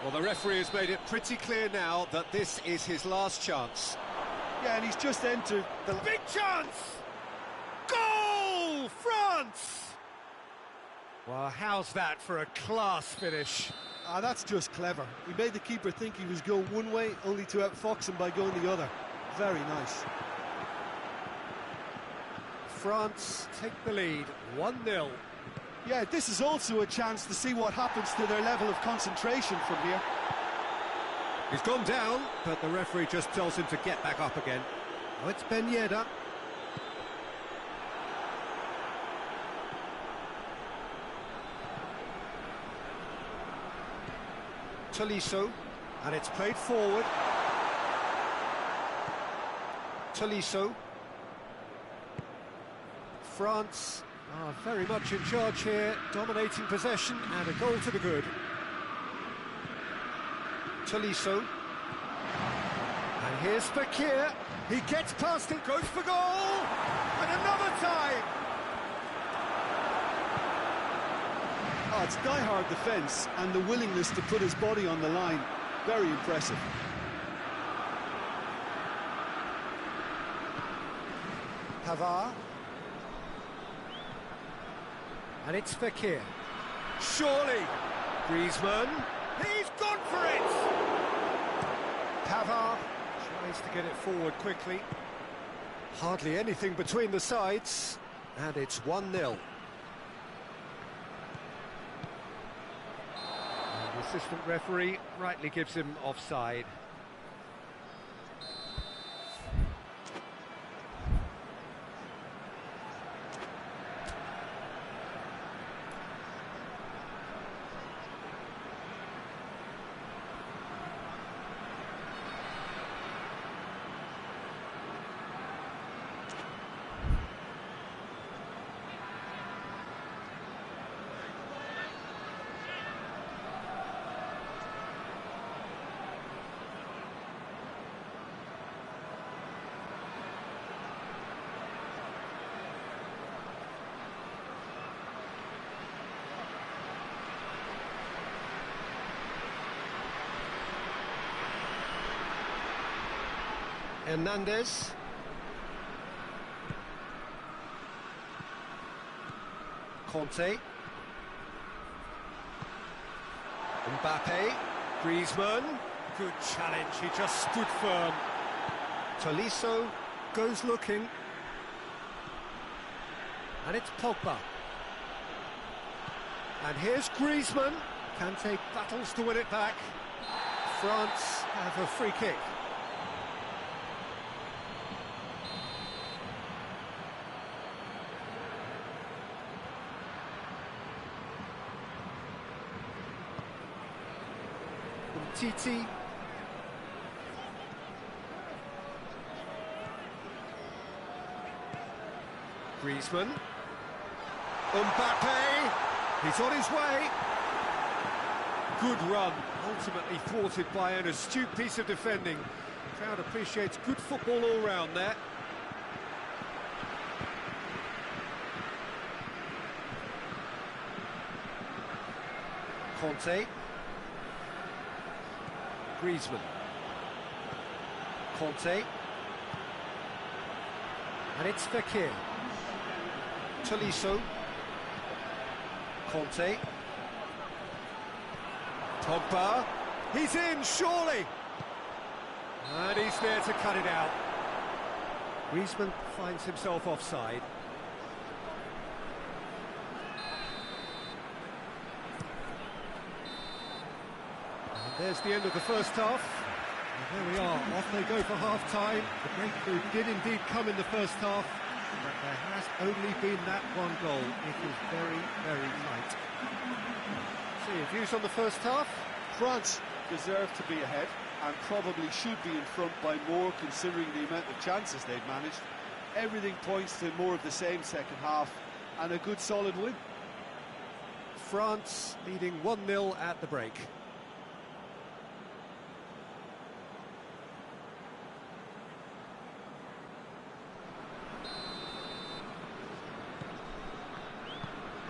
Well, the referee has made it pretty clear now that this is his last chance. Yeah, and he's just entered the... Big chance! Goal! France! Well, how's that for a class finish? Ah, that's just clever. He made the keeper think he was going one way, only to outfox him by going the other. Very nice. France take the lead, 1-0. Yeah, this is also a chance to see what happens to their level of concentration from here. He's gone down, but the referee just tells him to get back up again. Oh, it's Ben Yedder. Tolisso, and it's played forward. Tolisso. France are very much in charge here, dominating possession and a goal to the good. Tolisso. And here's Fekir. He gets past it, goes for goal! And another time! Oh, it's die-hard defence and the willingness to put his body on the line. Very impressive. Pavard. And it's Fekir. Surely! Griezmann. He's gone for it! Pavard tries to get it forward quickly. Hardly anything between the sides. And it's 1-0. And the assistant referee rightly gives him offside. Hernandez. Conte. Mbappe. Griezmann. Good challenge, he just stood firm. Tolisso goes looking. And it's Pogba. And here's Griezmann. Kante battles to win it back. France have a free kick. Titi. Griezmann. Mbappe. He's on his way. Good run, ultimately thwarted by an astute piece of defending. The crowd appreciates good football all round there. Conte. Griezmann. Conte. And it's Fekir. Tolisso. Conte. Pogba. He's in, surely! And he's there to cut it out. Griezmann finds himself offside. There's the end of the first half. And there we are, off they go for half-time. The breakthrough did indeed come in the first half, but there has only been that one goal. It is very, very tight. So, your views on the first half? France deserve to be ahead and probably should be in front by more considering the amount of chances they've managed. everything points to more of the same second half and a good solid win. France leading 1-0 at the break.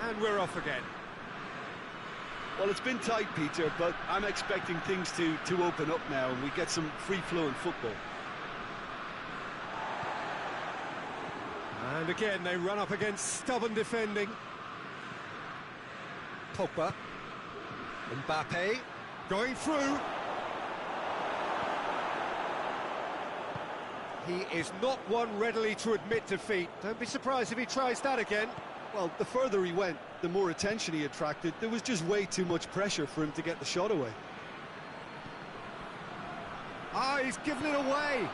And we're off again. Well, it's been tight, Peter, but I'm expecting things to open up now and we get some free-flowing football. And again, they run up against stubborn defending. Pogba. Mbappe. Going through. He is not one readily to admit defeat. Don't be surprised if he tries that again. Well, the further he went, the more attention he attracted. There was just way too much pressure for him to get the shot away. Ah, he's given it away.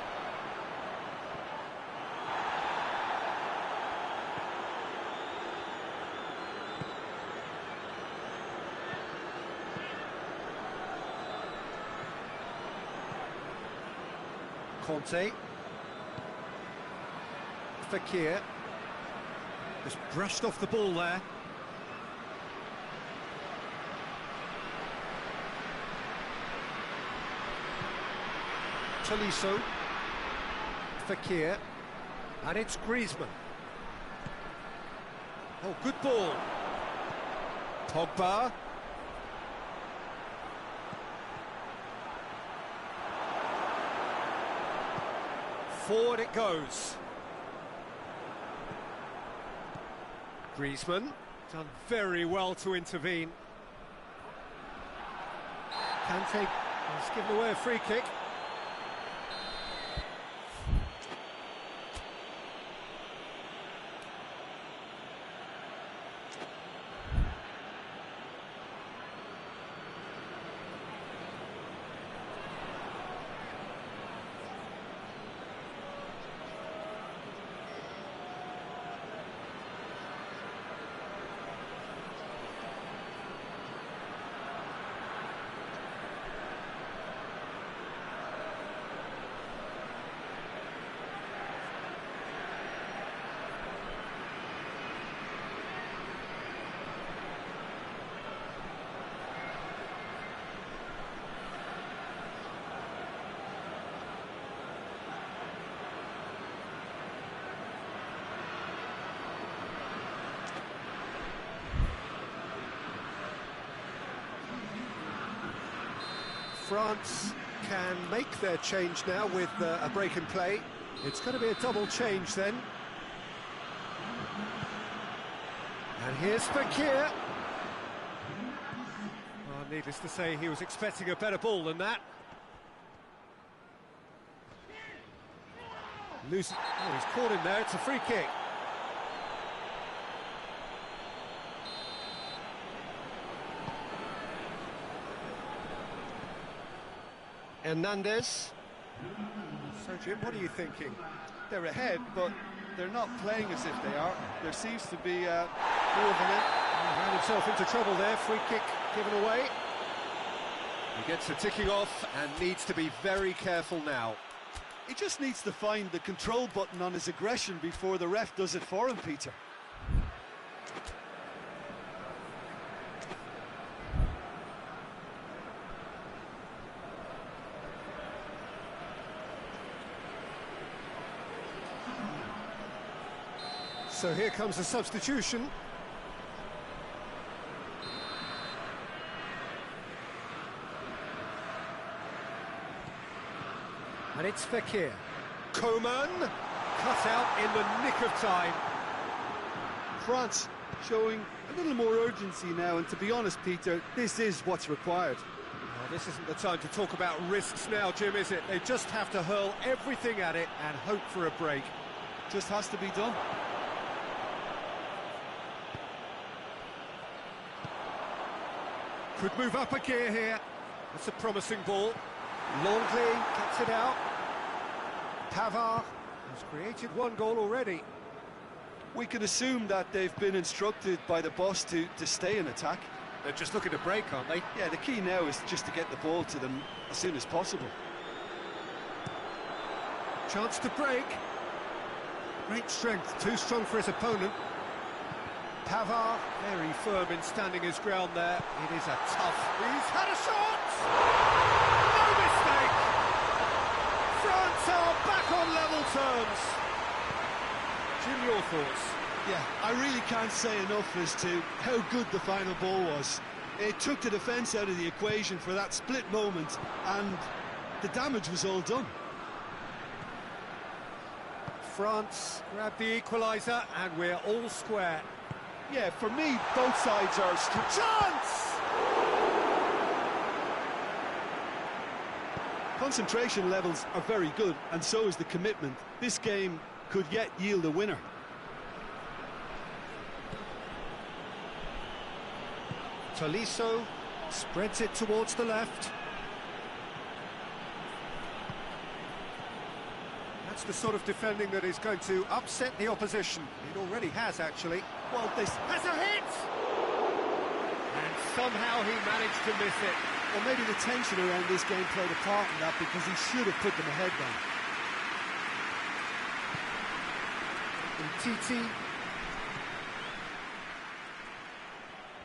Conte. Fekir. Just brushed off the ball there. Tolisso. Fekir. And it's Griezmann. Oh, good ball. Pogba. Forward it goes. Griezmann, done very well to intervene. Kante has given away a free kick. France can make their change now with a break in play. It's going to be a double change then. And here's Fekir. Well, needless to say, he was expecting a better ball than that. Oh, he's caught him there, it's a free kick. Hernandez. So, Jim, what are you thinking? They're ahead, but they're not playing as if they are. There seems to be more of an... He ran himself into trouble there, free kick given away. He gets the ticking off and needs to be very careful now. He just needs to find the control button on his aggression before the ref does it for him, Peter. So here comes a substitution. And it's Fekir. Coman, cut out in the nick of time. France showing a little more urgency now, and to be honest, Peter, this is what's required. Well, this isn't the time to talk about risks now, Jim, is it? They just have to hurl everything at it and hope for a break. Just has to be done. Could move up a gear here. That's a promising ball. Longley gets it out. Pavard has created one goal already. We can assume that they've been instructed by the boss to stay in attack. They're just looking to break, aren't they? Yeah, the key now is just to get the ball to them as soon as possible. Chance to break. Great strength, too strong for his opponent. Pavard, very firm in standing his ground there. It is a tough... He's had a shot! No mistake! France are back on level terms. Jim, your thoughts? Yeah, I really can't say enough as to how good the final ball was. It took the defence out of the equation for that split moment, and the damage was all done. France grab the equaliser, and we're all square. Yeah, for me, both sides are chance! Concentration levels are very good, and so is the commitment. This game could yet yield a winner. Tolisso spreads it towards the left. That's the sort of defending that is going to upset the opposition. It already has, actually. Well, this Has a hit! And somehow he managed to miss it. Well, maybe the tension around this game played a part in that, because he should have put them ahead then. Titi.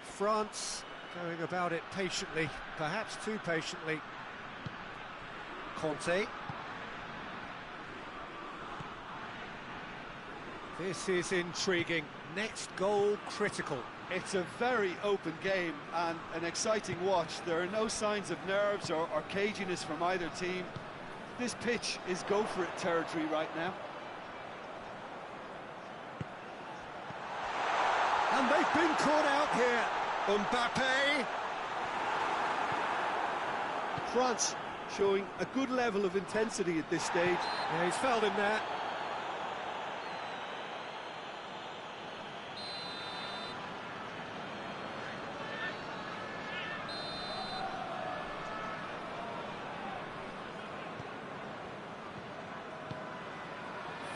France going about it patiently, perhaps too patiently. Conte. This is intriguing. Next goal critical. It's a very open game and an exciting watch. There are no signs of nerves or caginess from either team. This pitch is go-for-it territory right now. And they've been caught out here. Mbappe. France showing a good level of intensity at this stage. Yeah, he's fouled him there.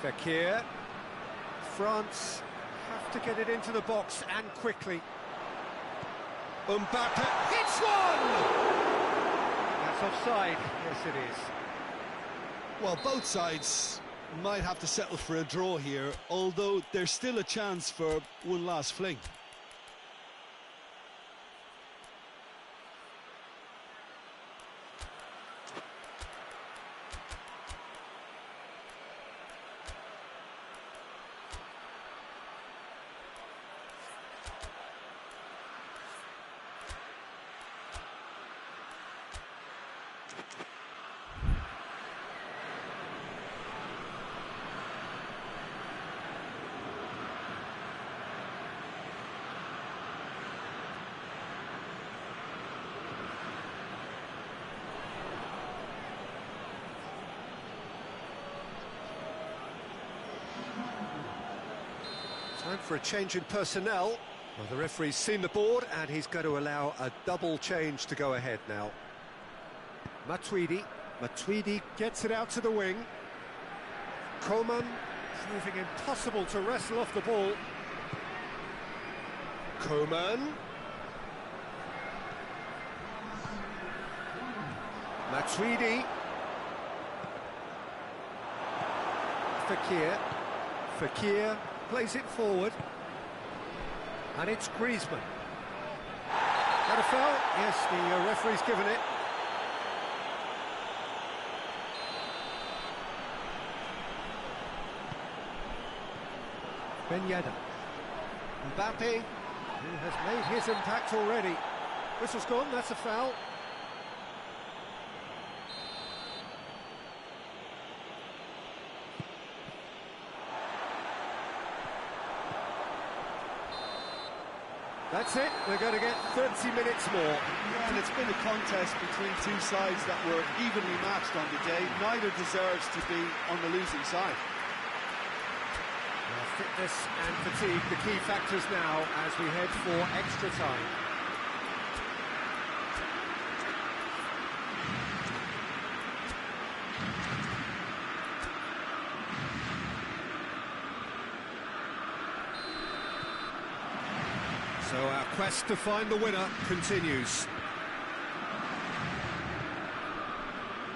Fekir. France have to get it into the box, and quickly. Mbappe hits one! That's offside. Yes, it is. Well, both sides might have to settle for a draw here, although there's still a chance for one last fling. Time for a change in personnel. Well, the referee's seen the board, and he's going to allow a double change to go ahead now. Matuidi gets it out to the wing. Coman proving impossible to wrestle off the ball. Coman. Matuidi. Fekir plays it forward. And it's Griezmann. Got a foul? Yes, the referee's given it. Ben Yedder. Mbappe, who has made his impact already. Whistle's gone, that's a foul. That's it, we're going to get 30 minutes more. Yeah, and it's been a contest between two sides that were evenly matched on the day. Neither deserves to be on the losing side. Fitness and fatigue, the key factors now as we head for extra time. So our quest to find the winner continues.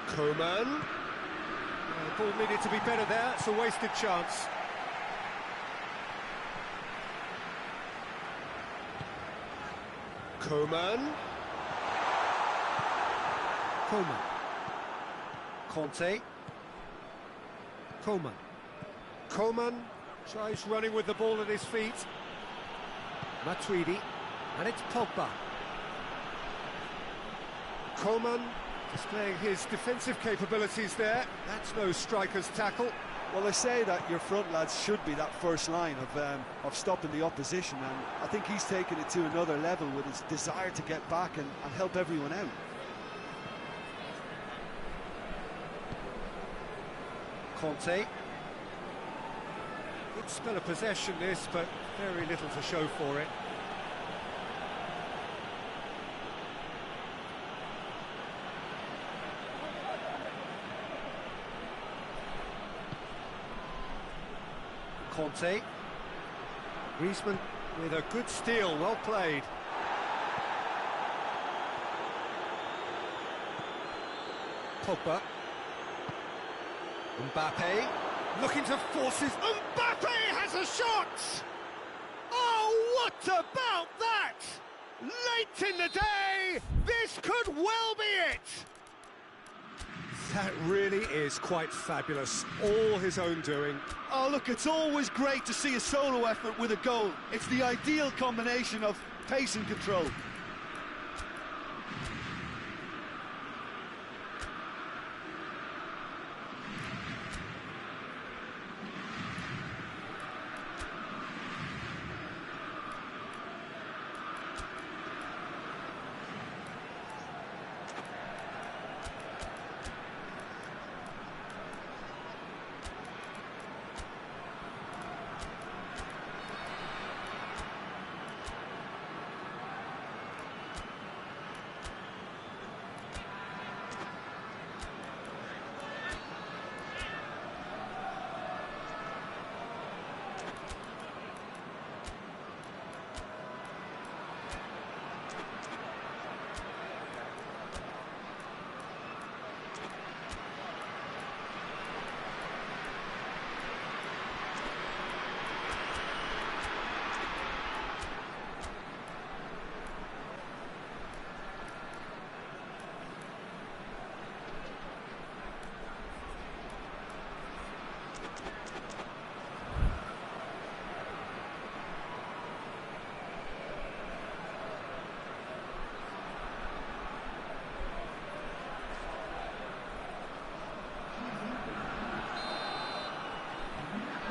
Coman. The ball needed to be better there, it's a wasted chance. Coman. Conte. Coman tries running with the ball at his feet. Matuidi, and it's Pogba. Coman displaying his defensive capabilities there. That's no striker's tackle. Well, they say that your front lads should be that first line of stopping the opposition, and I think he's taken it to another level with his desire to get back and help everyone out. Conte. Good spell of possession this, but very little to show for it. Conte. Griezmann with a good steal, well played. Pogba. Mbappe, looking to force his... Mbappe has a shot! Oh, what about that? Late in the day, this could well be it! That really is quite fabulous, all his own doing. Oh, look, it's always great to see a solo effort with a goal. It's the ideal combination of pace and control.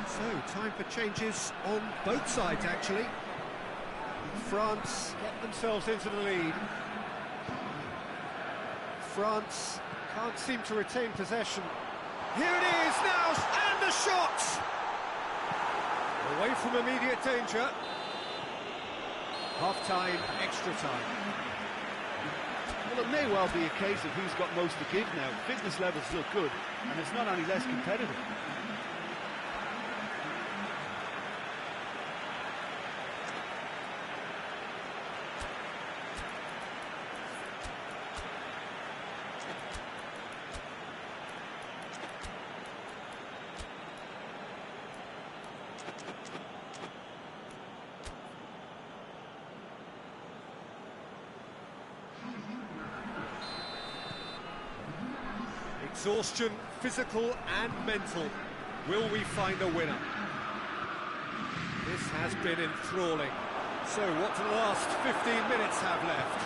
So, time for changes on both sides, actually. France get themselves into the lead. France can't seem to retain possession. Here it is now, and the shot! Away from immediate danger. Half-time, extra time. Well, it may well be a case of who's got most to give now. Fitness levels look good, and it's not any less competitive. Exhaustion, physical and mental. Will we find a winner? This has been enthralling. So what do the last 15 minutes have left?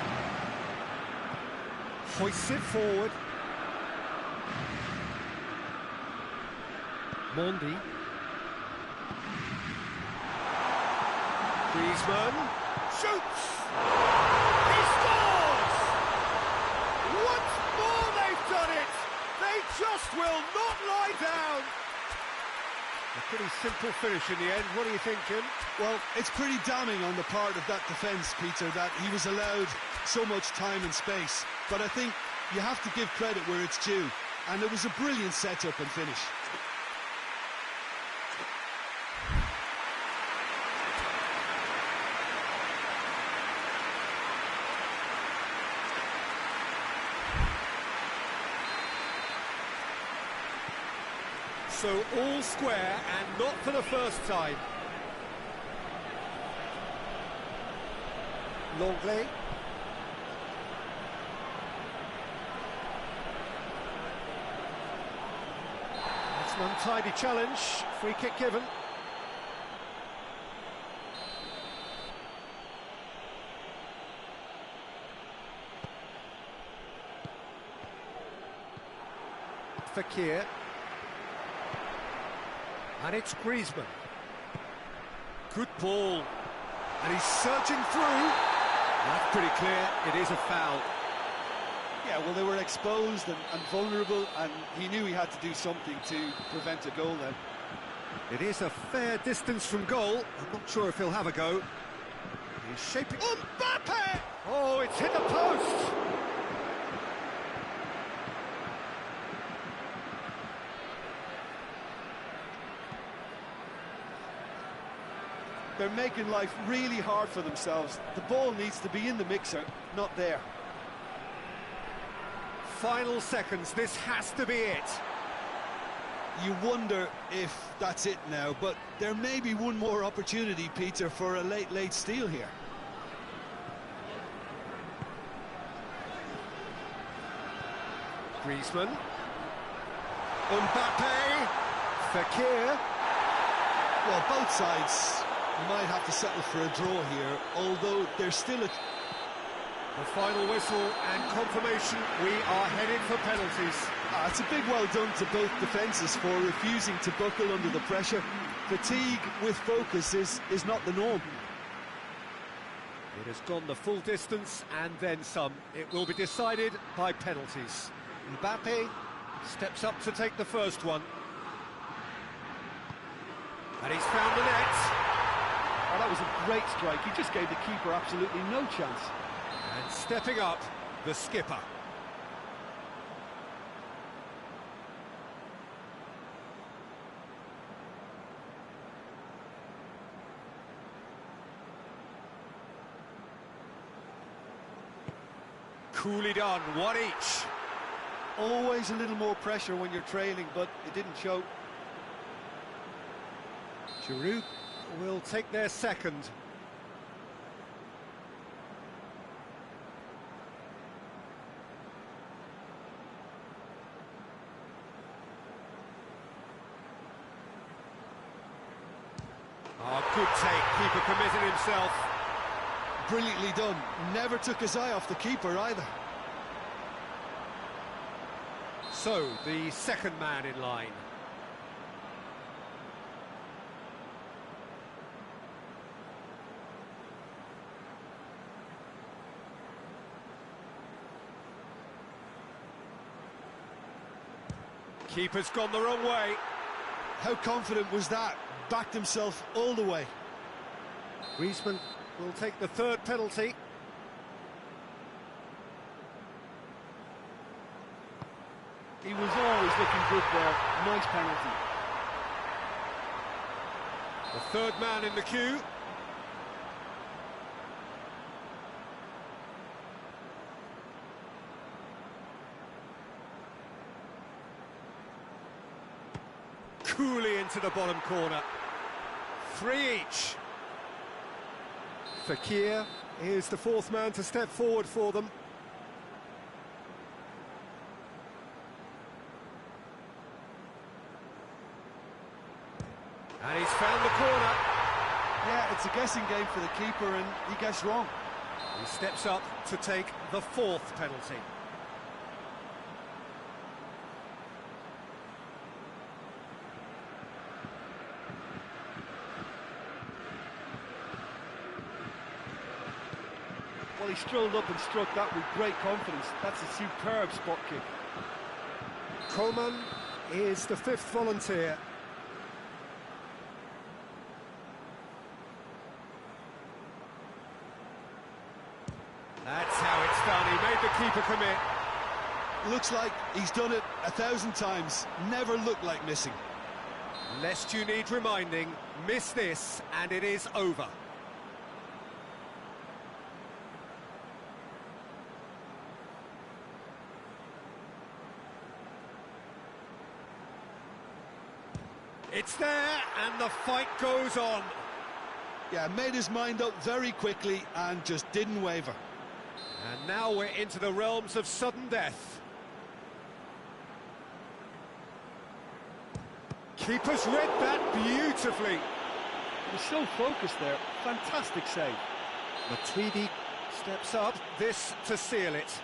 Hoists it forward. Mondi. Griezmann shoots! He scores! Once more they've done it! They just will not lie down! A pretty simple finish in the end. What are you thinking? Well, it's pretty damning on the part of that defence, Peter, that he was allowed so much time and space. But I think you have to give credit where it's due. And it was a brilliant setup and finish. So all square, and not for the first time. Longley. It's an untidy challenge, free kick given. Fekir. And it's Griezmann. Good ball. And he's searching through. That's pretty clear, it is a foul. Yeah, well, they were exposed and vulnerable, and he knew he had to do something to prevent a goal then. It is a fair distance from goal. I'm not sure if he'll have a go. He's shaping... Mbappe! Oh, it's hit the post! They're making life really hard for themselves. The ball needs to be in the mixer, not there. Final seconds, this has to be it. You wonder if that's it now, but there may be one more opportunity, Peter, for a late steal here. Griezmann. Mbappe. Fekir. Well, both sides might have to settle for a draw here, although there's still a... The final whistle and confirmation, we are headed for penalties. It's a big well done to both defences for refusing to buckle under the pressure. Fatigue with focus is not the norm. It has gone the full distance and then some. It will be decided by penalties. Mbappe steps up to take the first one. And he's found the net. Oh, that was a great strike. He just gave the keeper absolutely no chance. And stepping up, the skipper. Coolly done, one each. Always a little more pressure when you're trailing, but it didn't show. Giroud will take their second. Oh, good take, keeper committed himself. Brilliantly done. Never took his eye off the keeper either. So, the second man in line. Keeper's gone the wrong way. How confident was that? Backed himself all the way. Griezmann will take the third penalty. He was always looking good there. Nice penalty. The third man in the queue. Coolly into the bottom corner. Three each. Fekir is the fourth man to step forward for them. And he's found the corner. Yeah, it's a guessing game for the keeper, and he guessed wrong. He steps up to take the fourth penalty. Well, he strolled up and struck that with great confidence. That's a superb spot kick. Coleman is the fifth volunteer. That's how it's done. He made the keeper commit. Looks like he's done it 1,000 times. Never looked like missing. Lest you need reminding, miss this and it is over. It's there, and the fight goes on. Yeah, made his mind up very quickly and just didn't waver. And now we're into the realms of sudden death. Keeper's read that beautifully. He was so focused there. Fantastic save. Matuidi steps up, this to seal it.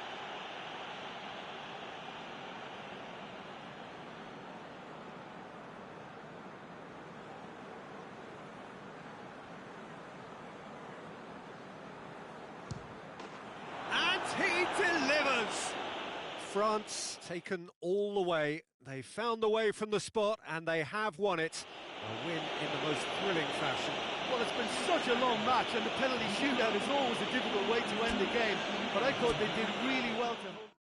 And he delivers! France taken all the way. They found the way from the spot and they have won it. A win in the most thrilling fashion. Well, it's been such a long match, and the penalty shootout is always a difficult way to end the game, but I thought they did really well to hold.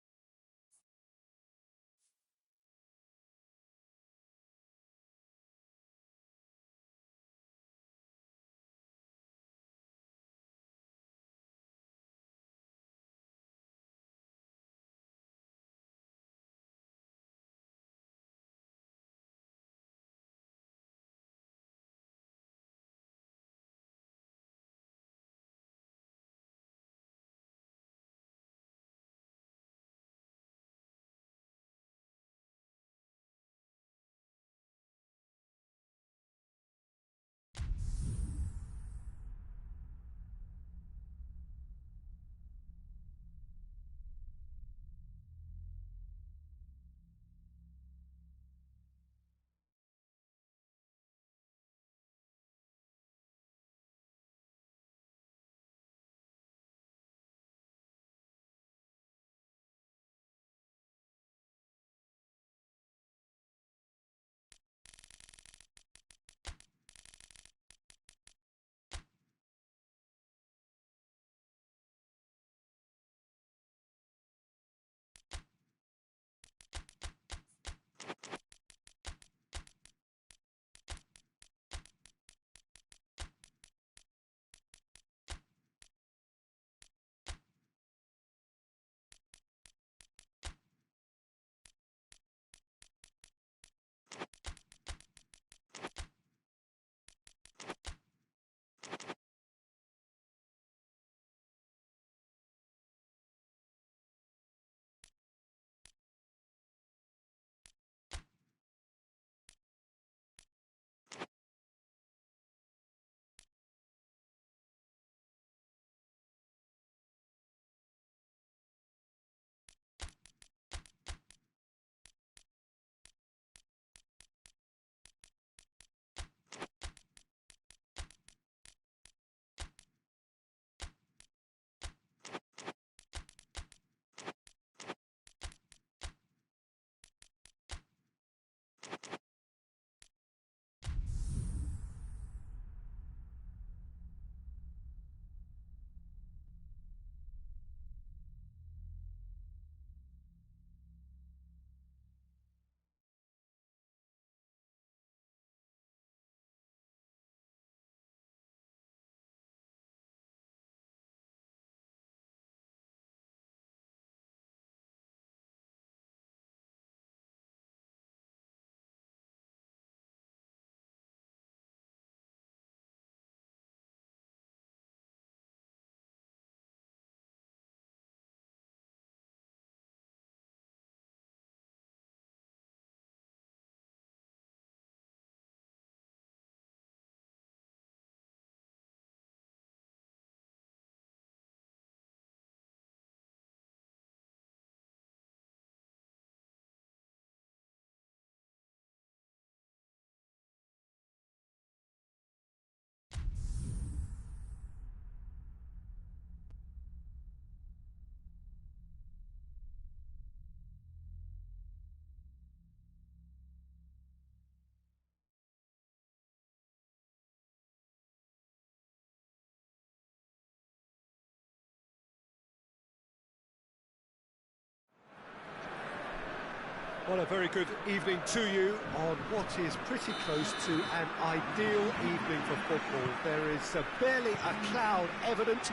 Well, a very good evening to you on what is pretty close to an ideal evening for football. There is barely a cloud evident.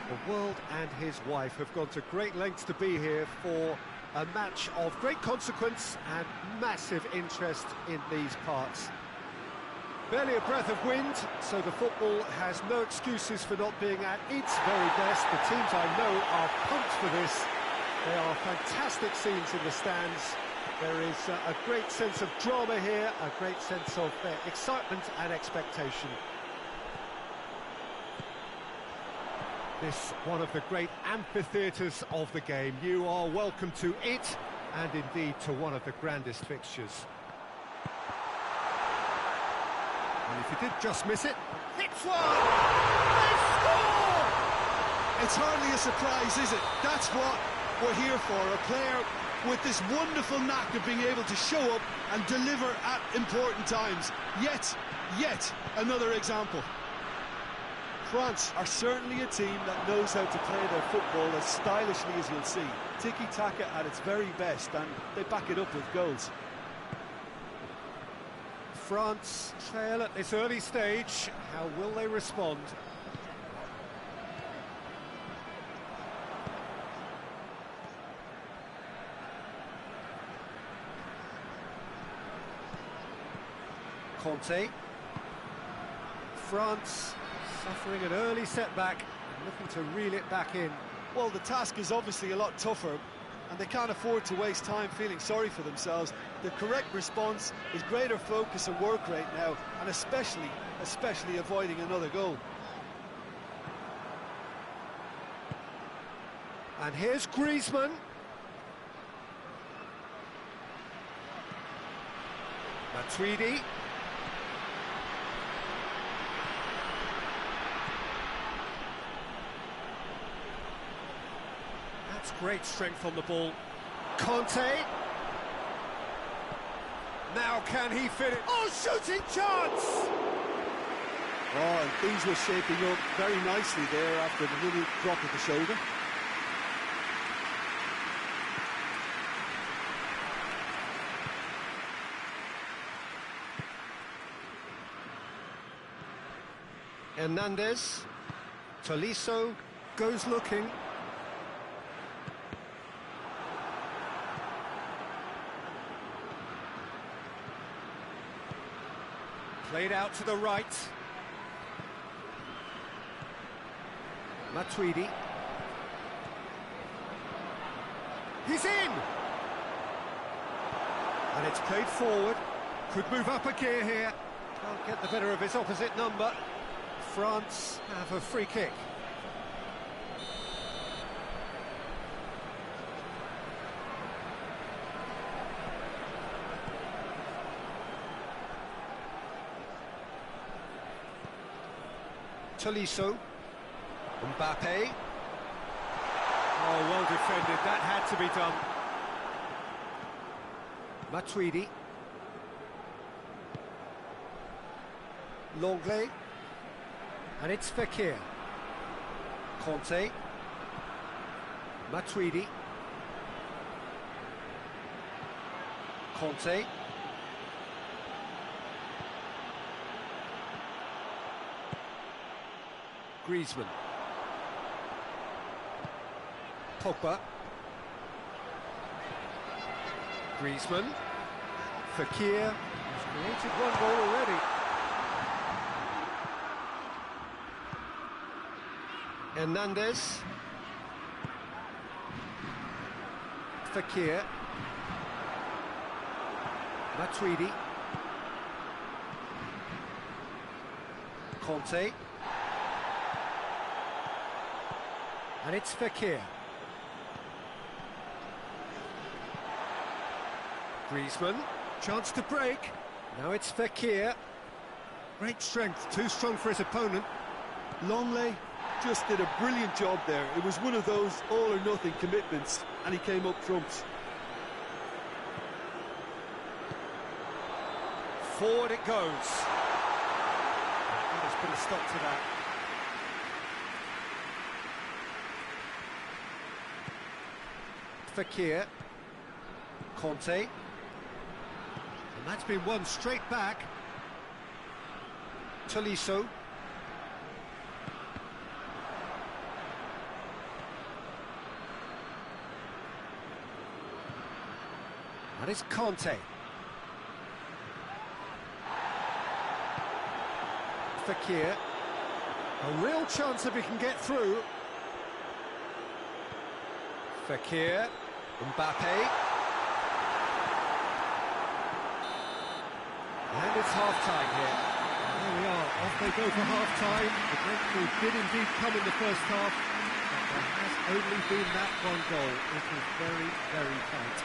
The world and his wife have gone to great lengths to be here for a match of great consequence and massive interest in these parts. Barely a breath of wind, so the football has no excuses for not being at its very best. The teams I know are pumped for this. They are fantastic scenes in the stands. There is a great sense of drama here, a great sense of excitement and expectation. This one of the great amphitheatres of the game. You are welcome to it, and indeed to one of the grandest fixtures. And if you did just miss it, hits one! They score! It's hardly a surprise, is it? That's what we're here for, a player with this wonderful knack of being able to show up and deliver at important times. Yet another example. France are certainly a team that knows how to play their football as stylishly as you'll see. Tiki-taka at its very best, and they back it up with goals. France trail at this early stage. How will they respond? Conte. France suffering an early setback and looking to reel it back in. Well, the task is obviously a lot tougher, and they can't afford to waste time feeling sorry for themselves. The correct response is greater focus and work rate now, and especially avoiding another goal. And here's Griezmann. Matuidi. That's great strength on the ball. Conte. Now can he fit it? Oh, shooting chance! Oh, and things were shaping up very nicely there after the little drop of the shoulder. Hernandez. Tolisso goes looking. Played out to the right. Matuidi. He's in! And it's played forward. Could move up a gear here. Can't get the better of his opposite number. France have a free kick. Tolisso. Mbappe. Oh, well defended. That had to be done. Matuidi. Longley. And it's Fekir. Conte. Matuidi. Conte. Griezmann. Pogba. Griezmann. Fekir. He's created one goal already. Hernandez. Fekir. Matuidi. Conte. And it's Fekir. Griezmann, chance to break. Now it's Fekir. Great strength, too strong for his opponent. Longley just did a brilliant job there. It was one of those all-or-nothing commitments, and he came up trumps. Forward it goes. There's put a stop to that. Fekir. Conte. And that's been won straight back. Tolisso. And it's Conte. Fekir. A real chance if he can get through. Fekir. Mbappe. it's half-time here. There we are, off they go for half-time. The breakthrough did indeed come in the first half, but there has only been that one goal. It was very, very tight.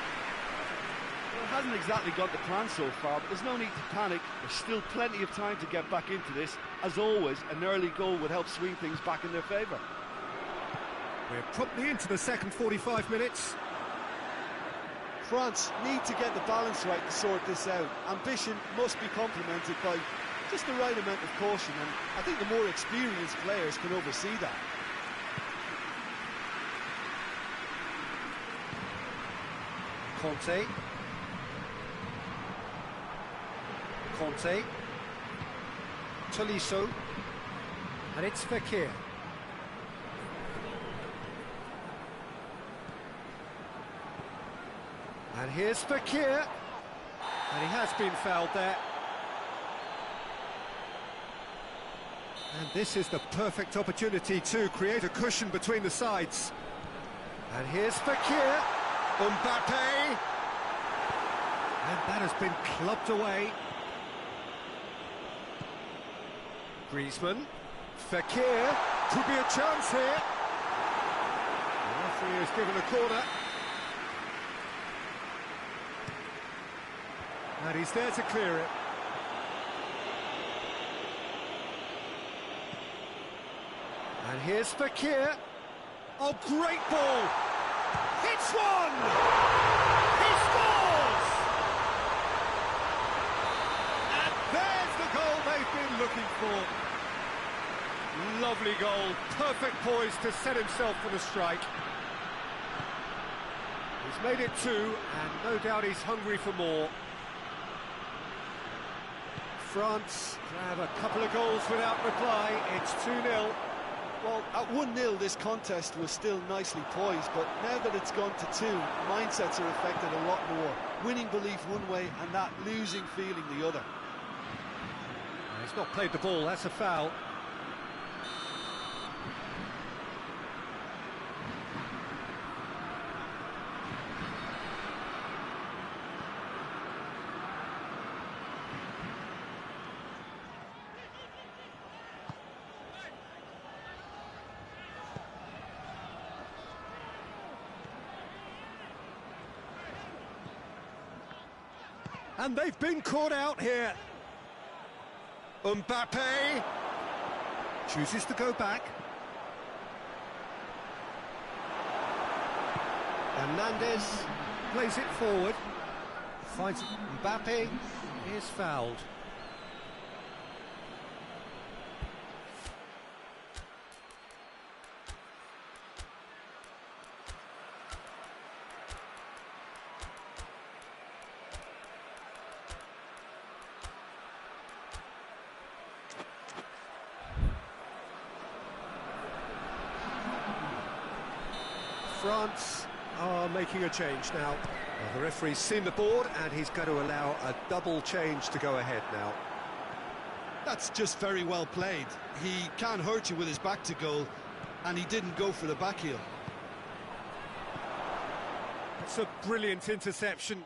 Well, it hasn't exactly got the plan so far, but there's no need to panic. There's still plenty of time to get back into this. As always, an early goal would help swing things back in their favour. We're promptly into the second 45 minutes. France need to get the balance right to sort this out. Ambition must be complemented by just the right amount of caution, and I think the more experienced players can oversee that. Conte. Tolisso. And it's Fekir. And here's Fekir. And he has been fouled there. And this is the perfect opportunity to create a cushion between the sides. And here's Fekir. Mbappe. And that has been clubbed away. Griezmann. Fekir. Could be a chance here. The referee has given a corner. And he's there to clear it. And here's Fekir. Oh, great ball! Hits one! He scores! And there's the goal they've been looking for. Lovely goal, perfect poise to set himself for the strike. He's made it two, and no doubt he's hungry for more. France grab a couple of goals without reply. It's 2-0. Well, at 1-0 this contest was still nicely poised, but now that it's gone to 2, mindsets are affected a lot more. Winning belief one way and that losing feeling the other. He's not played the ball, that's a foul. And they've been caught out here. Mbappe chooses to go back. Hernandez plays it forward. Finds Mbappe, is fouled. France are making a change now. Well, the referee's seen the board and he's going to allow a double change to go ahead now. That's just very well played. He can't hurt you with his back to goal, and he didn't go for the back heel. It's a brilliant interception.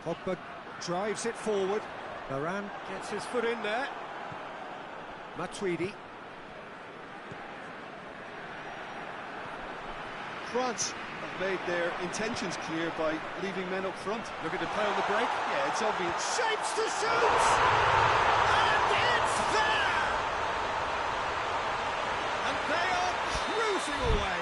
Pogba drives it forward. Varane gets his foot in there. Matuidi. France have made their intentions clear by leaving men up front. Look at the play on the break. Yeah, it's obvious. Shapes to shoot! And it's there! And they are cruising away.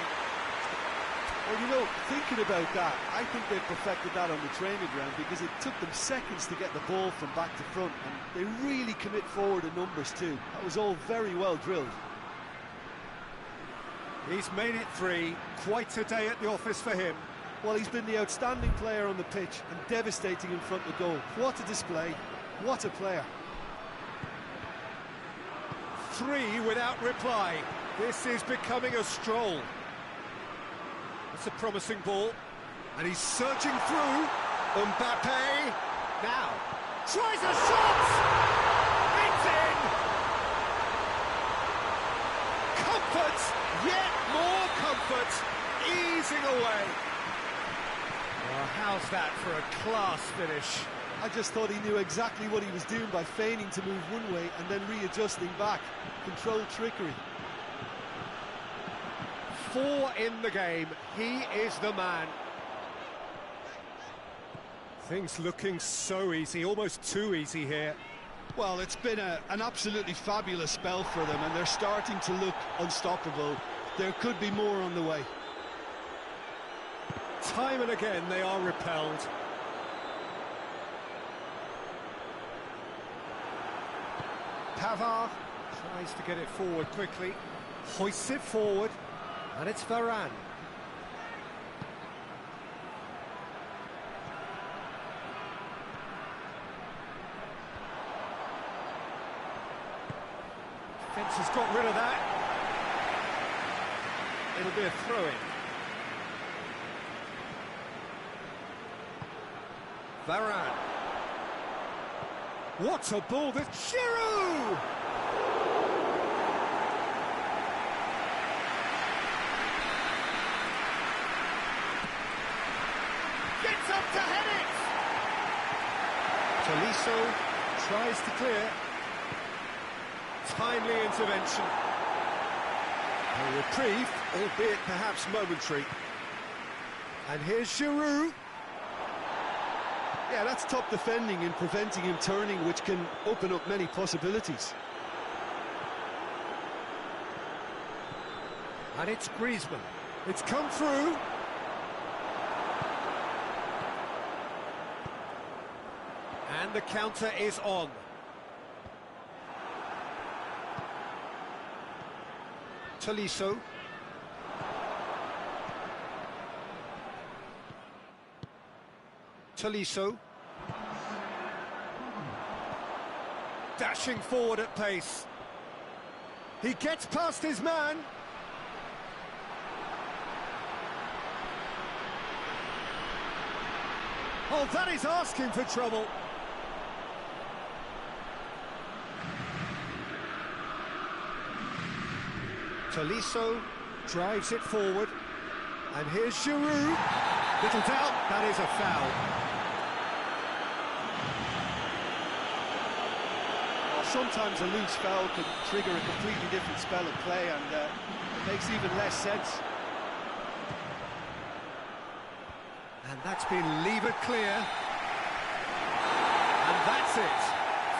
Well, you know, thinking about that, I think they perfected that on the training ground because it took them seconds to get the ball from back to front, and they really commit forward in numbers too. That was all very well drilled. He's made it three. Quite a day at the office for him. Well, he's been the outstanding player on the pitch and devastating in front of goal. What a display. What a player. Three without reply. This is becoming a stroll. It's a promising ball. And he's surging through. Mbappe. Now. Tries a shot! It's in! Comfort! Yet more comfort! easing away. Well, how's that for a class finish? I just thought he knew exactly what he was doing by feigning to move one way and then readjusting back. Controlled trickery. 4 in the game. He is the man. Things looking so easy, almost too easy here. Well, it's been an absolutely fabulous spell for them, and they're starting to look unstoppable. There could be more on the way. Time and again they are repelled. Pavard tries to get it forward quickly, hoists it forward, and it's Varane. Defence has got rid of that. It'll be a throw-in. Varane. What a ball, this Giroud! Gets up to head it! Tolisso tries to clear. Timely intervention. A reprieve, albeit perhaps momentary. And here's Giroud. Yeah, that's top defending and preventing him turning, which can open up many possibilities. And it's Griezmann. It's come through. And the counter is on. Tolisso. Tolisso. Dashing forward at pace. He gets past his man. Oh, that is asking for trouble. Tolisso drives it forward. And here's Giroud. Little doubt, that is a foul. Well, sometimes a loose foul can trigger a completely different spell of play, and it makes even less sense. And that's been levered clear. And that's it.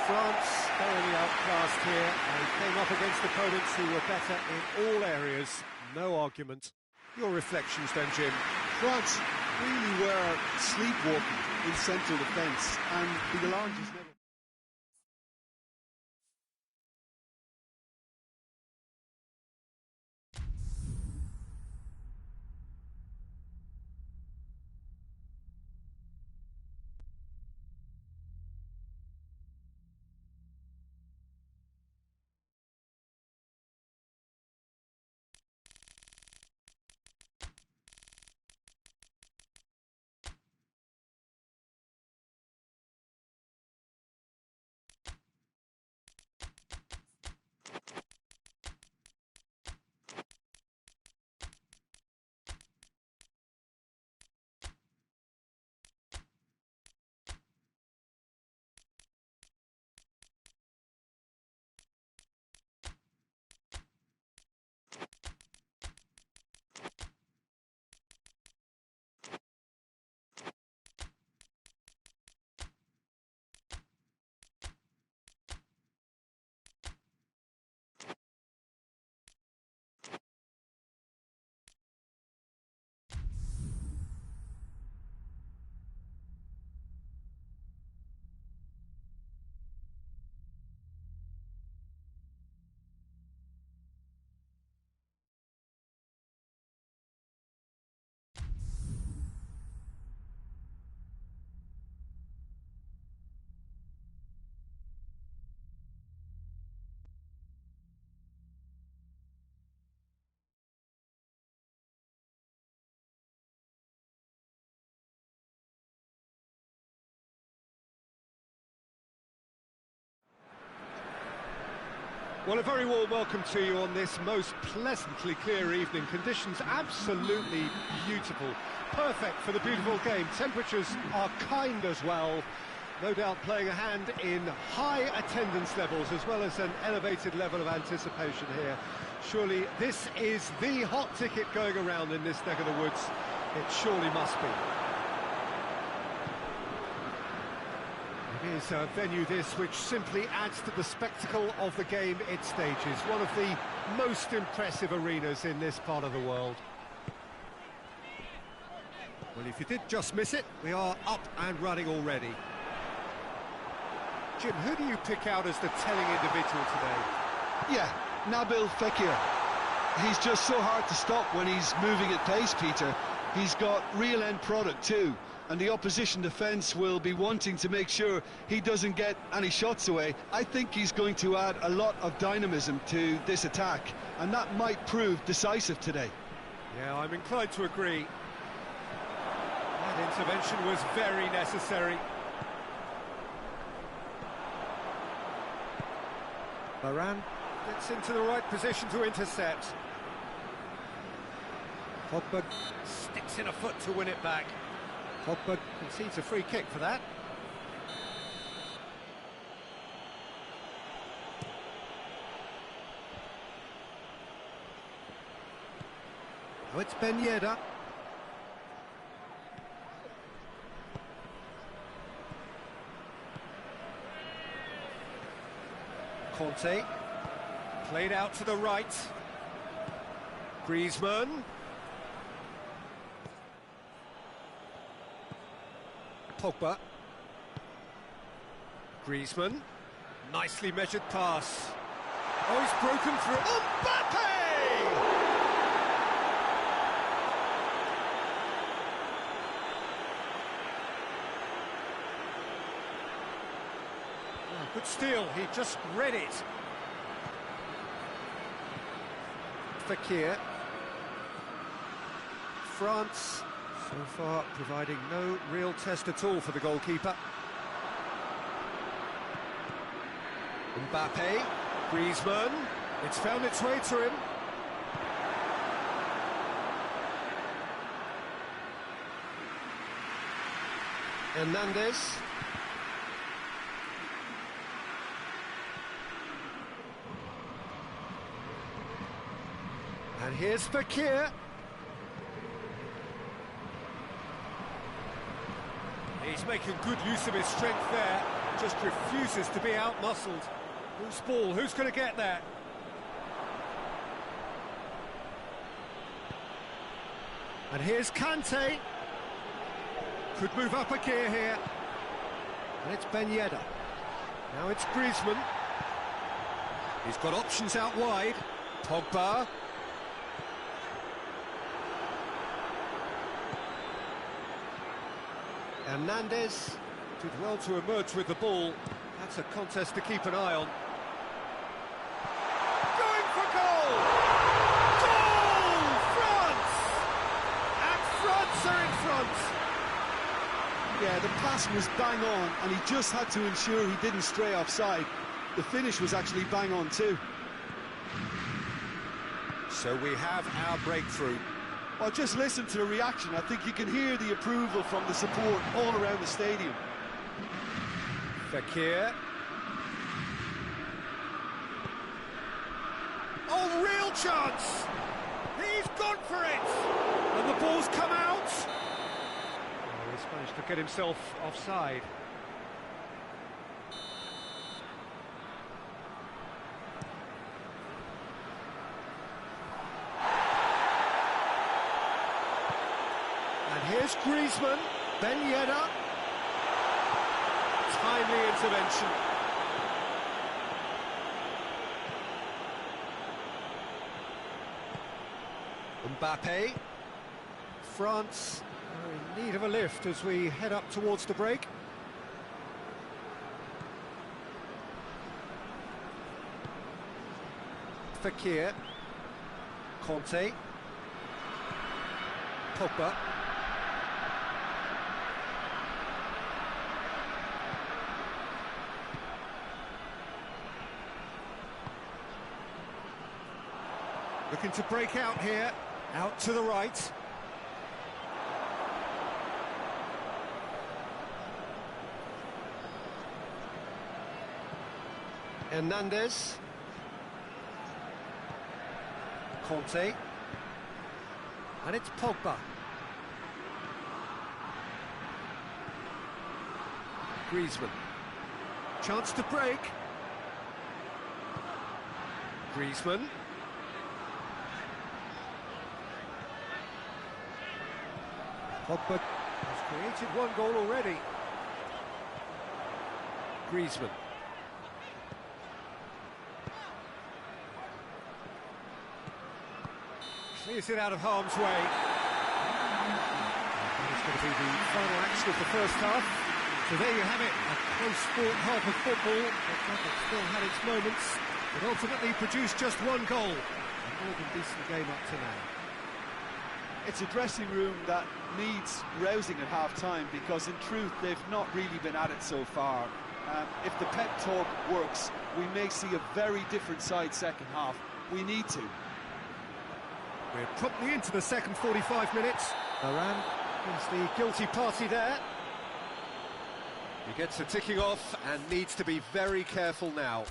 France thoroughly outclassed here. They came up against opponents who were better in all areas. No argument. Your reflections then, Jim? France really were sleepwalking in central defence, and the alarm just never... Well, a very warm welcome to you on this most pleasantly clear evening. Conditions absolutely beautiful. Perfect for the beautiful game. Temperatures are kind as well. No doubt playing a hand in high attendance levels as well as an elevated level of anticipation here. Surely this is the hot ticket going around in this neck of the woods. It surely must be. It is a venue this which simply adds to the spectacle of the game it stages. One of the most impressive arenas in this part of the world. Well, if you did just miss it, we are up and running already. Jim, who do you pick out as the telling individual today? Yeah, Nabil Fekir. He's just so hard to stop when he's moving at pace, Peter. He's got real end product too, and the opposition defence will be wanting to make sure he doesn't get any shots away. I think he's going to add a lot of dynamism to this attack, and that might prove decisive today. Yeah, I'm inclined to agree. That intervention was very necessary. Varane gets into the right position to intercept. Pogba sticks in a foot to win it back. Pogba concedes a free kick for that. Oh, it's Ben Yedder. Conte, played out to the right. Griezmann. Pogba. Griezmann. Nicely measured pass. Oh, he's broken through. Mbappe! Good steal, he just read it. Fekir. France, so far providing no real test at all for the goalkeeper. Mbappe, Griezmann, it's found its way to him. Hernandez. And here's Fekir. He's making good use of his strength there, just refuses to be out-muscled. Who's ball? Who's going to get that? And here's Kante. Could move up a gear here. And it's Ben Yedder. Now it's Griezmann. He's got options out wide. Pogba. Hernandez did well to emerge with the ball. That's a contest to keep an eye on. Going for goal! Goal! France! And France are in front! Yeah, the pass was bang on, and he just had to ensure he didn't stray offside. The finish was actually bang on too. So we have our breakthrough. Well, just listen to the reaction. I think you can hear the approval from the support all around the stadium. Fekir. Oh, real chance! He's gone for it! And the ball's come out! Oh, he's managed to get himself offside. Here's Griezmann, Ben Yedder. Timely intervention. Mbappe. France are in need of a lift as we head up towards the break. Fekir. Conte. Pogba. Looking to break out here, out to the right. Hernandez. Conte. And it's Pogba. Griezmann. Chance to break. Griezmann. Pogba has created one goal already. Griezmann. Clears it out of harm's way. It's going to be the final action of the first half. So there you have it, a close-fought half of football, but still had its moments, but ultimately produced just one goal. A more than decent game up to now. It's a dressing room that needs rousing at half-time, because in truth they've not really been at it so far. If the pep talk works, we may see a very different side second half. We need to. We're promptly into the second 45 minutes. Varane is the guilty party there. He gets a ticking off and needs to be very careful now.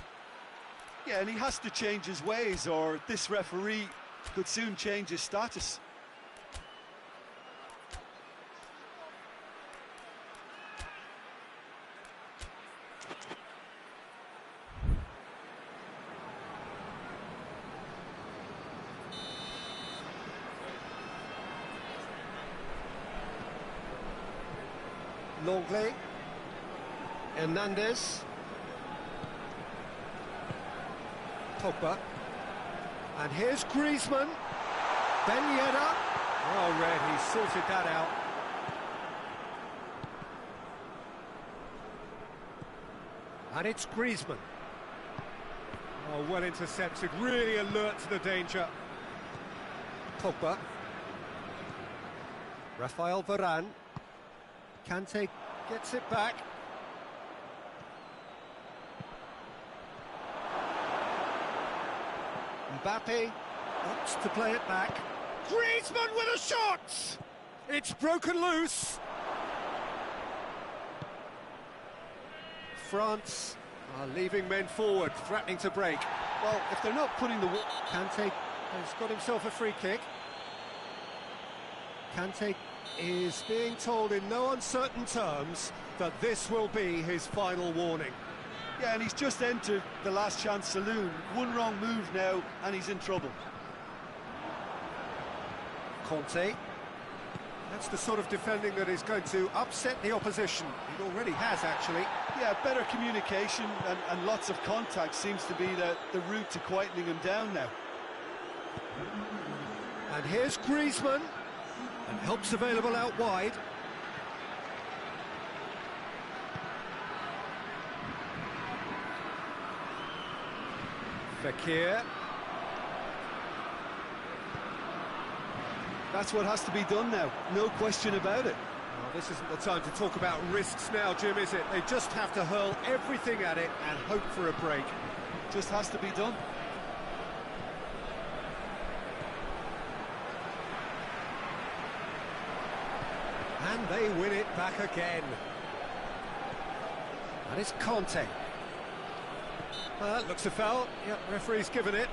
Yeah, and he has to change his ways, or this referee could soon change his status. Longley. Hernandez. Pogba. And here's Griezmann. Ben Yedder. Oh, Red, he sorted that out. And it's Griezmann. Oh, well intercepted, really alert to the danger. Pogba. Rafael Varane. Kante gets it back. Mbappe opts to play it back. Griezmann with a shot! It's broken loose. France are leaving men forward, threatening to break. Well, if they're not putting the... Kante has got himself a free kick. Kante is being told in no uncertain terms that this will be his final warning. Yeah, and he's just entered the last chance saloon. One wrong move now, and he's in trouble. Conte. That's the sort of defending that is going to upset the opposition. It already has, actually. Yeah, better communication and lots of contact seems to be the route to quietening him down now. And here's Griezmann. And help's available out wide. Fekir. That's what has to be done now, no question about it. Well, this isn't the time to talk about risks now, Jim, is it? They just have to hurl everything at it and hope for a break. Just has to be done. And they win it back again. And it's Conte. That looks a foul. Yep, referee's given it.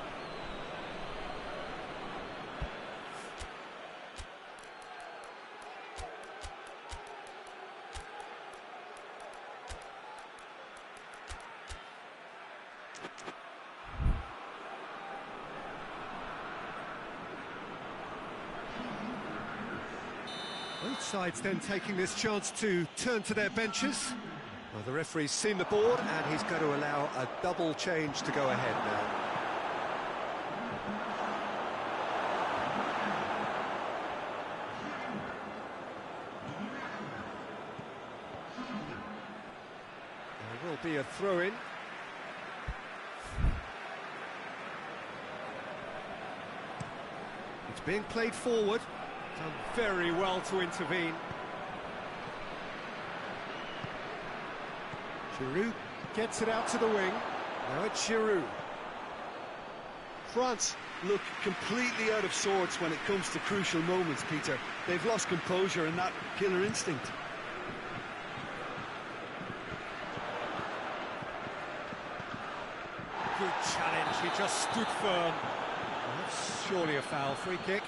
Both sides then taking this chance to turn to their benches. Well, the referee's seen the board and he's going to allow a double change to go ahead now. There will be a throw-in. It's being played forward. Done very well to intervene. Giroud gets it out to the wing. Now it's Giroud. France look completely out of sorts when it comes to crucial moments, Peter. They've lost composure and that killer instinct. Good challenge, he just stood firm. Well, that's surely a foul. Free kick.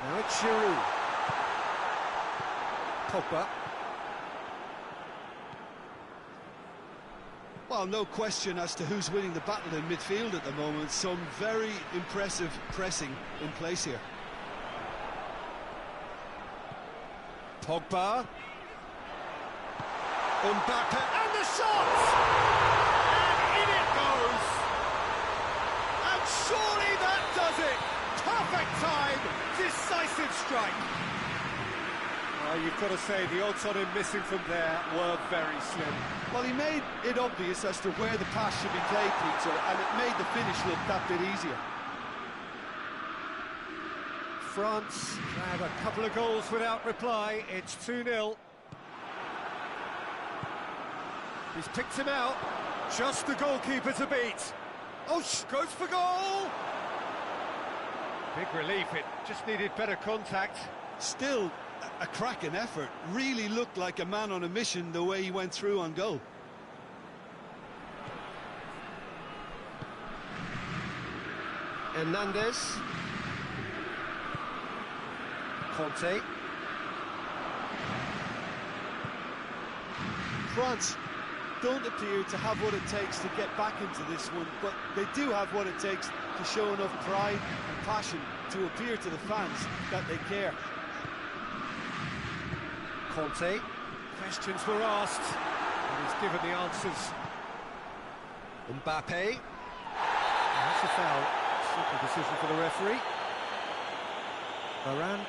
Now it's Giroud. Pogba. Well, no question as to who's winning the battle in midfield at the moment. Some very impressive pressing in place here. Pogba. Mbappe. And the shot! And in it goes! And surely that does it! Perfect time! Decisive strike! Well, you've got to say, the odds on him missing from there were very slim. Well, he made it obvious as to where the pass should be played, Peter, and it made the finish look that bit easier. France have a couple of goals without reply. It's 2-0. He's picked him out. Just the goalkeeper to beat. Oh, goes for goal! Big relief, it just needed better contact. Still a cracking effort. Really looked like a man on a mission the way he went through on goal. Hernandez. Conte. France don't appear to have what it takes to get back into this one, but they do have what it takes to show enough pride and passion to appear to the fans that they care. Conte. Questions were asked, and he's given the answers. Mbappe. That's a foul. Simple decision for the referee. Varane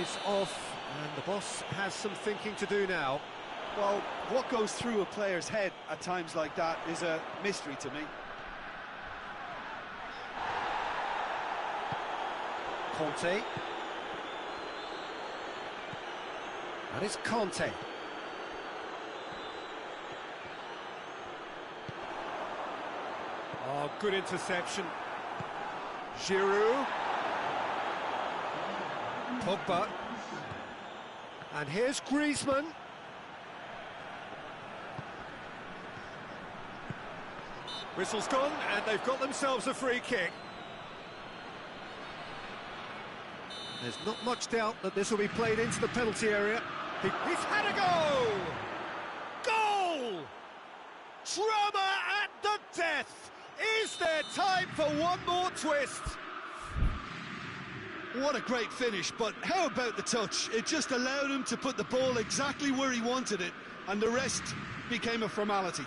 is off, and the boss has some thinking to do now. Well, what goes through a player's head at times like that is a mystery to me. Conte. And it's Conte. Oh, good interception. Giroud. Pogba. And here's Griezmann. Whistle's gone, and they've got themselves a free kick. There's not much doubt that this will be played into the penalty area. He's had a goal! Goal! Drama at the death! Is there time for one more twist? What a great finish, but how about the touch? It just allowed him to put the ball exactly where he wanted it, and the rest became a formality.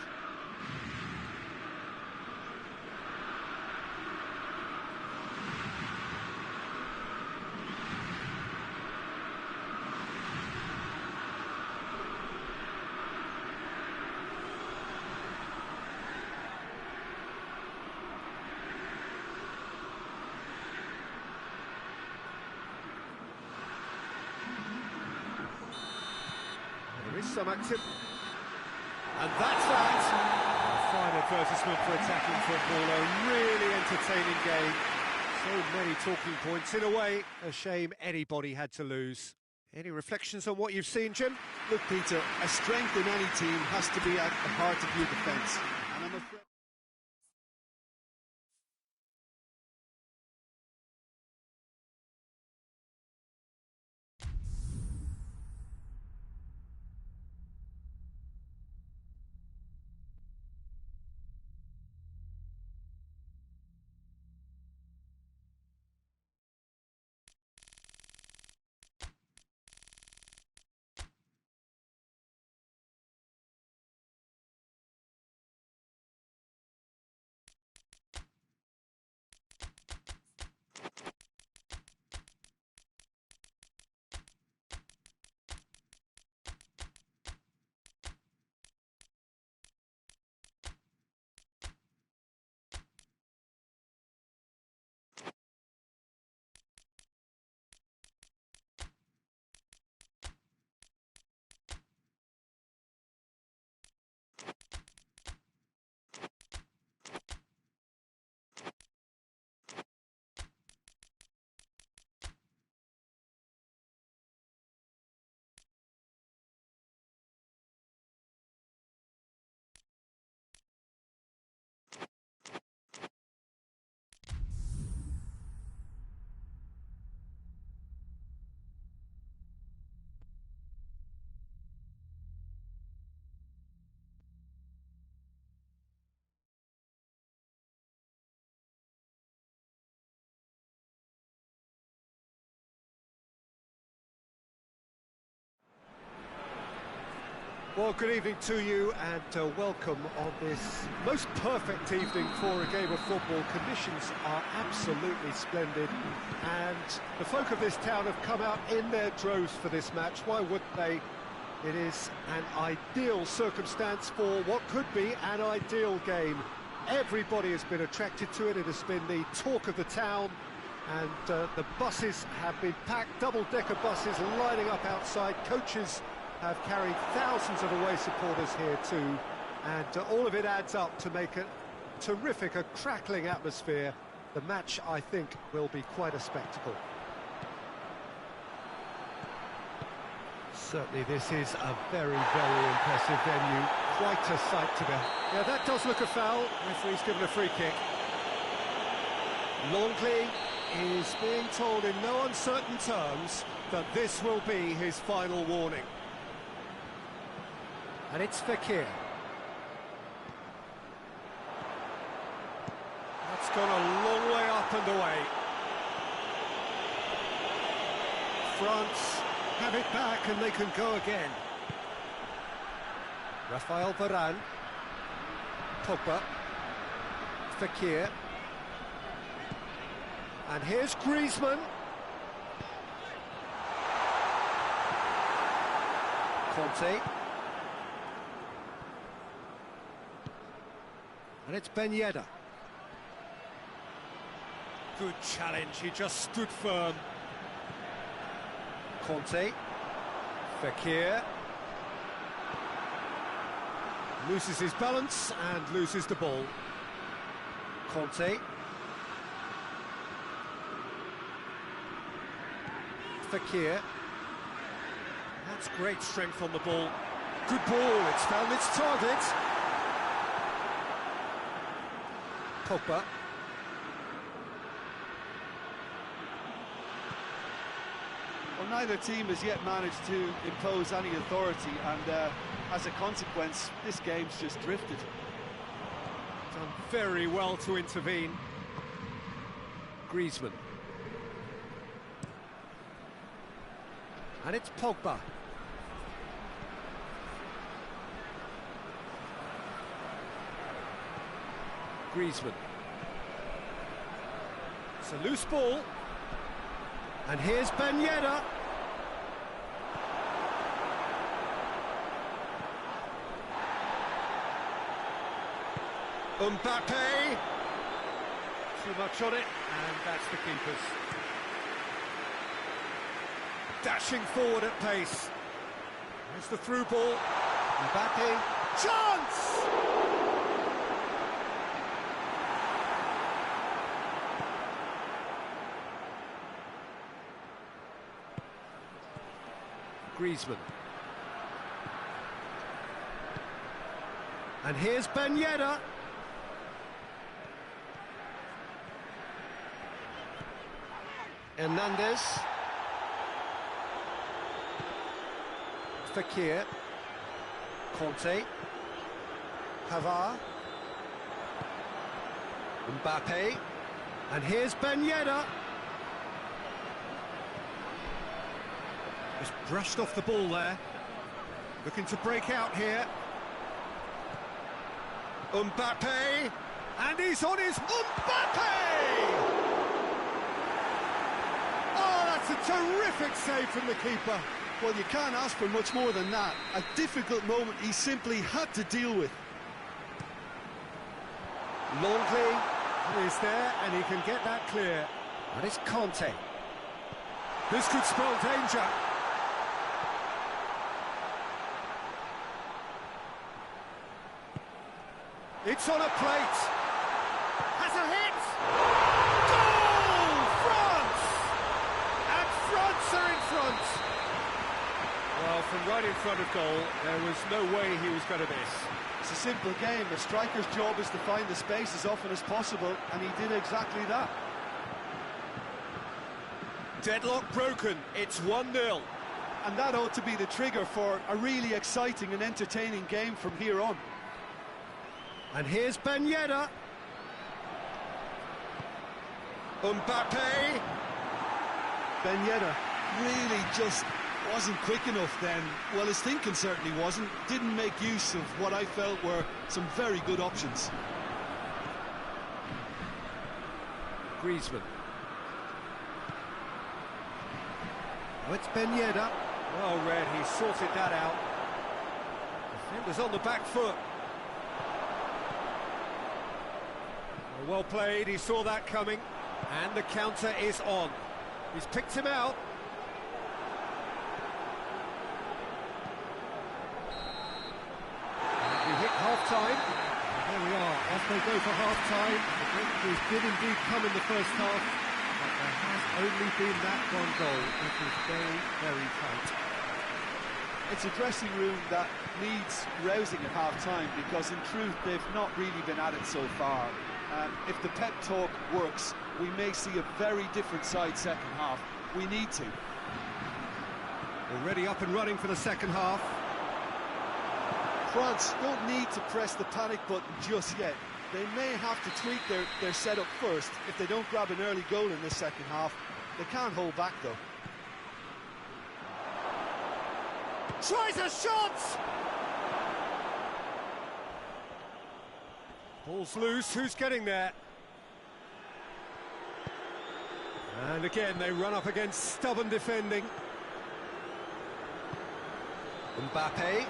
There is some activity. And that's that. A fine advertisement for attacking football. A really entertaining game. So many talking points. In a way, a shame anybody had to lose. Any reflections on what you've seen, Jim? Look, Peter, a strength in any team has to be at the heart of your defence. And I'm afraid Well, good evening to you and welcome on this most perfect evening for a game of football. Conditions are absolutely splendid and the folk of this town have come out in their droves for this match. Why wouldn't they? It is an ideal circumstance for what could be an ideal game. Everybody has been attracted to it. It has been the talk of the town and the buses have been packed, double-decker buses lining up outside. Coaches have carried thousands of away supporters here too, and all of it adds up to make a terrific, a crackling atmosphere. The match, I think, will be quite a spectacle. Certainly this is a very, very impressive venue. Quite a sight to behold. Yeah, that does look a foul. Referee's given a free kick. Longley is being told in no uncertain terms that this will be his final warning. And it's Fekir. That's gone a long way up and away. France have it back and they can go again. Raphael Varane. Pogba. Fekir. And here's Griezmann. Conte. And it's Ben Yedder. Good challenge, he just stood firm. Conte. Fekir. Loses his balance and loses the ball. Conte. Fekir. That's great strength on the ball. Good ball, it's found its target. Pogba. Well, neither team has yet managed to impose any authority, and as a consequence, this game's just drifted. Done very well to intervene. Griezmann. And it's Pogba. Griezmann. It's a loose ball. And here's Ben Yedder. Mbappe. Too much on it, and that's the keeper's. Dashing forward at pace. There's the through ball. Mbappe. Chance! Griezmann. And here's Ben Yedder. Hernandez. Fekir. Conte. Pavard. Mbappe. And here's Ben Yedder. Just brushed off the ball there. Looking to break out here. Mbappe. And he's on his... Mbappe! Oh, that's a terrific save from the keeper. Well, you can't ask for much more than that. A difficult moment he simply had to deal with. Longley is there and he can get that clear. And it's Conte. This could spell danger. It's on a plate. Has a hit. Goal! France! And France are in front. Well, from right in front of goal, there was no way he was going to miss. It's a simple game. The striker's job is to find the space as often as possible, and he did exactly that. Deadlock broken. It's 1-0. And that ought to be the trigger for a really exciting and entertaining game from here on. And here's Ben Yedder. Mbappe. Ben Yedder really just Wasn't quick enough then. Well, his thinking certainly wasn't. Didn't make use of what I felt were some very good options. Griezmann. Oh, it's Ben Yedder. Well read, he sorted that out. Defenders on the back foot. Well played, he saw that coming. And the counter is on. He's picked him out. We hit half-time. There we are, off they go for half-time. The breakthroughs did indeed come in the first half, but there has only been that one goal. It was very, very tight. It's a dressing room that needs rousing at half-time, because in truth they've not really been at it so far. If the pep talk works, we may see a very different side second half. We need to. Already up and running for the second half. France don't need to press the panic button just yet. They may have to tweak their setup first if they don't grab an early goal in the second half. They can't hold back though. Tries a shot! Ball's loose, who's getting there? And again, they run up against stubborn defending. Mbappe.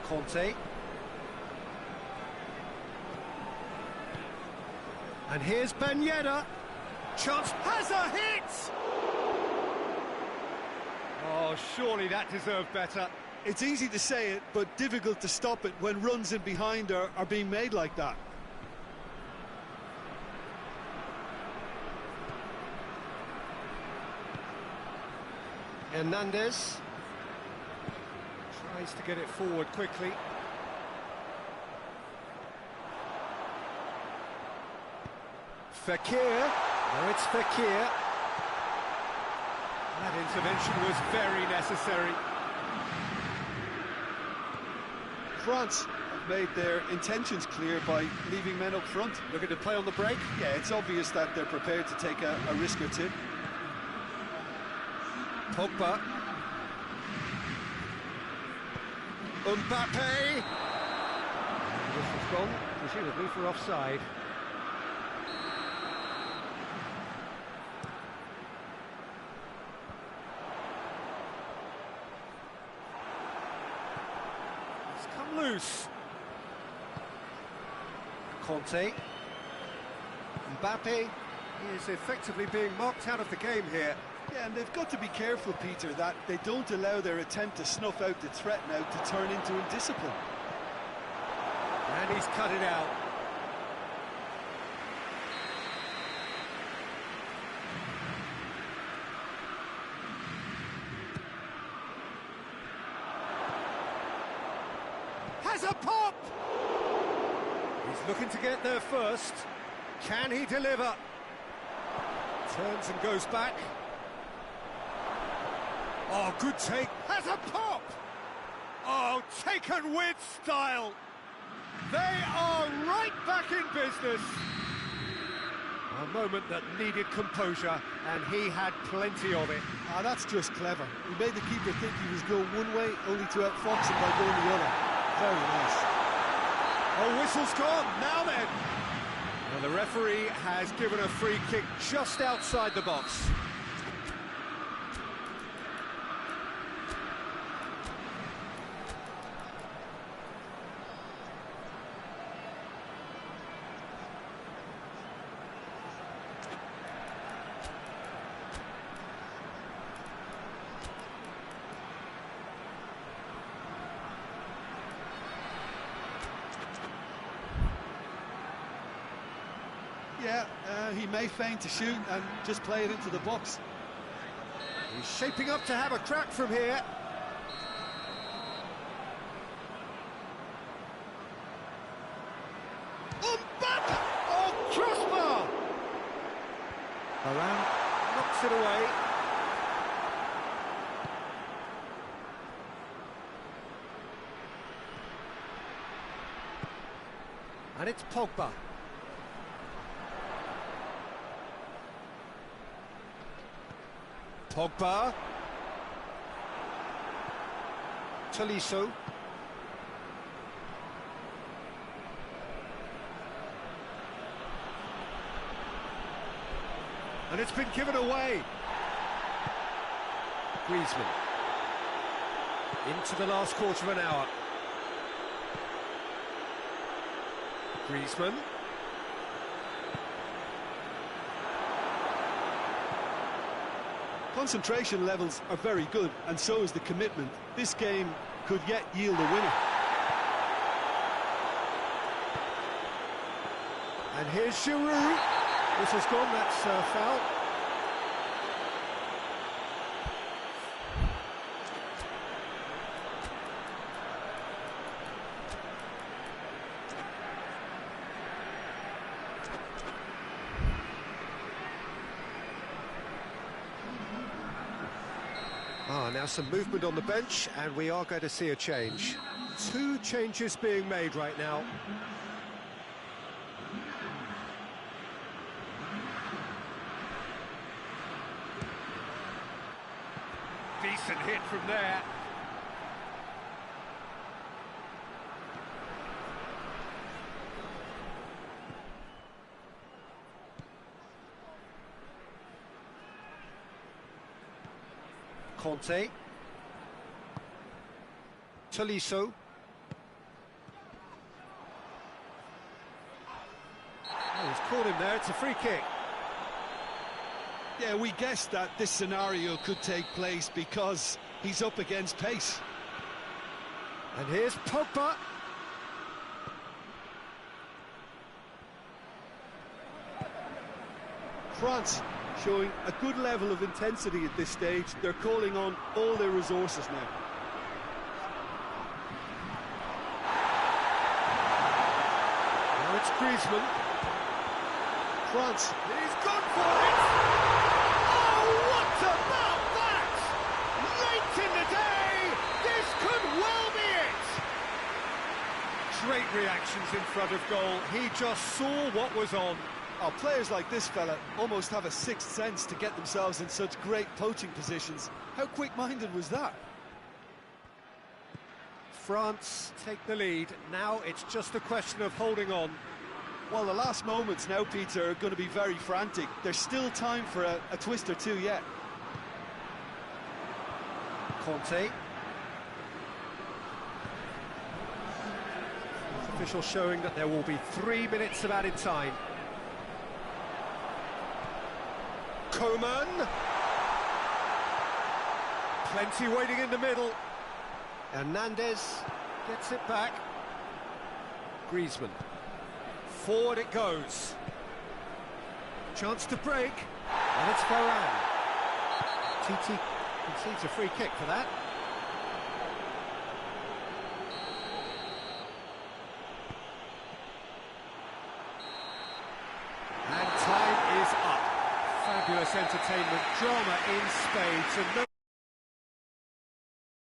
Conte. And here's Ben Yedder. Chance has a hit! Oh, surely that deserved better. It's easy to say it, but difficult to stop it when runs in behind are being made like that. Hernandez tries to get it forward quickly. Fekir. No, it's Fekir. That intervention was very necessary. France have made their intentions clear by leaving men up front. Looking to play on the break. Yeah, it's obvious that they're prepared to take a risk or two. Pogba. Mbappe. This has gone, presumably for offside. It's come loose. Conte. Mbappe is effectively being marked out of the game here. Yeah, and they've got to be careful, Peter, that they don't allow their attempt to snuff out the threat now to turn into indiscipline. And he's cut it out. Has a pop! He's looking to get there first. Can he deliver? Turns and goes back. Oh, good take. Has a pop! Oh, taken with style. They are right back in business. A moment that needed composure, and he had plenty of it. Ah, that's just clever. He made the keeper think he was going one way, only to outfox him by going the other. Very nice. Oh, whistle's gone. Now then. Well, the referee has given a free kick just outside the box. Yeah, he may feign to shoot and just play it into the box. He's shaping up to have a crack from here. Mbappe! Oh, crossbar! Around, knocks it away. And it's Pogba. Pogba. Tolisso. And it's been given away. Griezmann. Into the last quarter of an hour. Griezmann. Concentration levels are very good, and so is the commitment. This game could yet yield a winner. And here's Giroud. This has gone, that's foul. Now some movement on the bench, and we are going to see a change. Two changes being made right now. Decent hit from there. Conte. Tolisso. Oh, he's caught him there, it's a free kick. Yeah, we guessed that this scenario could take place because he's up against pace. And here's Pogba. France showing a good level of intensity at this stage. They're calling on all their resources now. Now it's Griezmann. France. He's gone for it! Oh, what about that? Late in the day, this could well be it! Great reactions in front of goal. He just saw what was on. Oh, players like this fella almost have a sixth sense to get themselves in such great poaching positions. How quick-minded was that? France take the lead. Now it's just a question of holding on. Well, the last moments now, Peter, are going to be very frantic. There's still time for a twist or two yet. Conte. Official showing that there will be 3 minutes of added time. Coman. Plenty waiting in the middle. Hernandez gets it back. Griezmann. Forward it goes. Chance to break. And it's Varane. TT concedes a free kick for that. And time is up. Fabulous entertainment, drama in spades, and no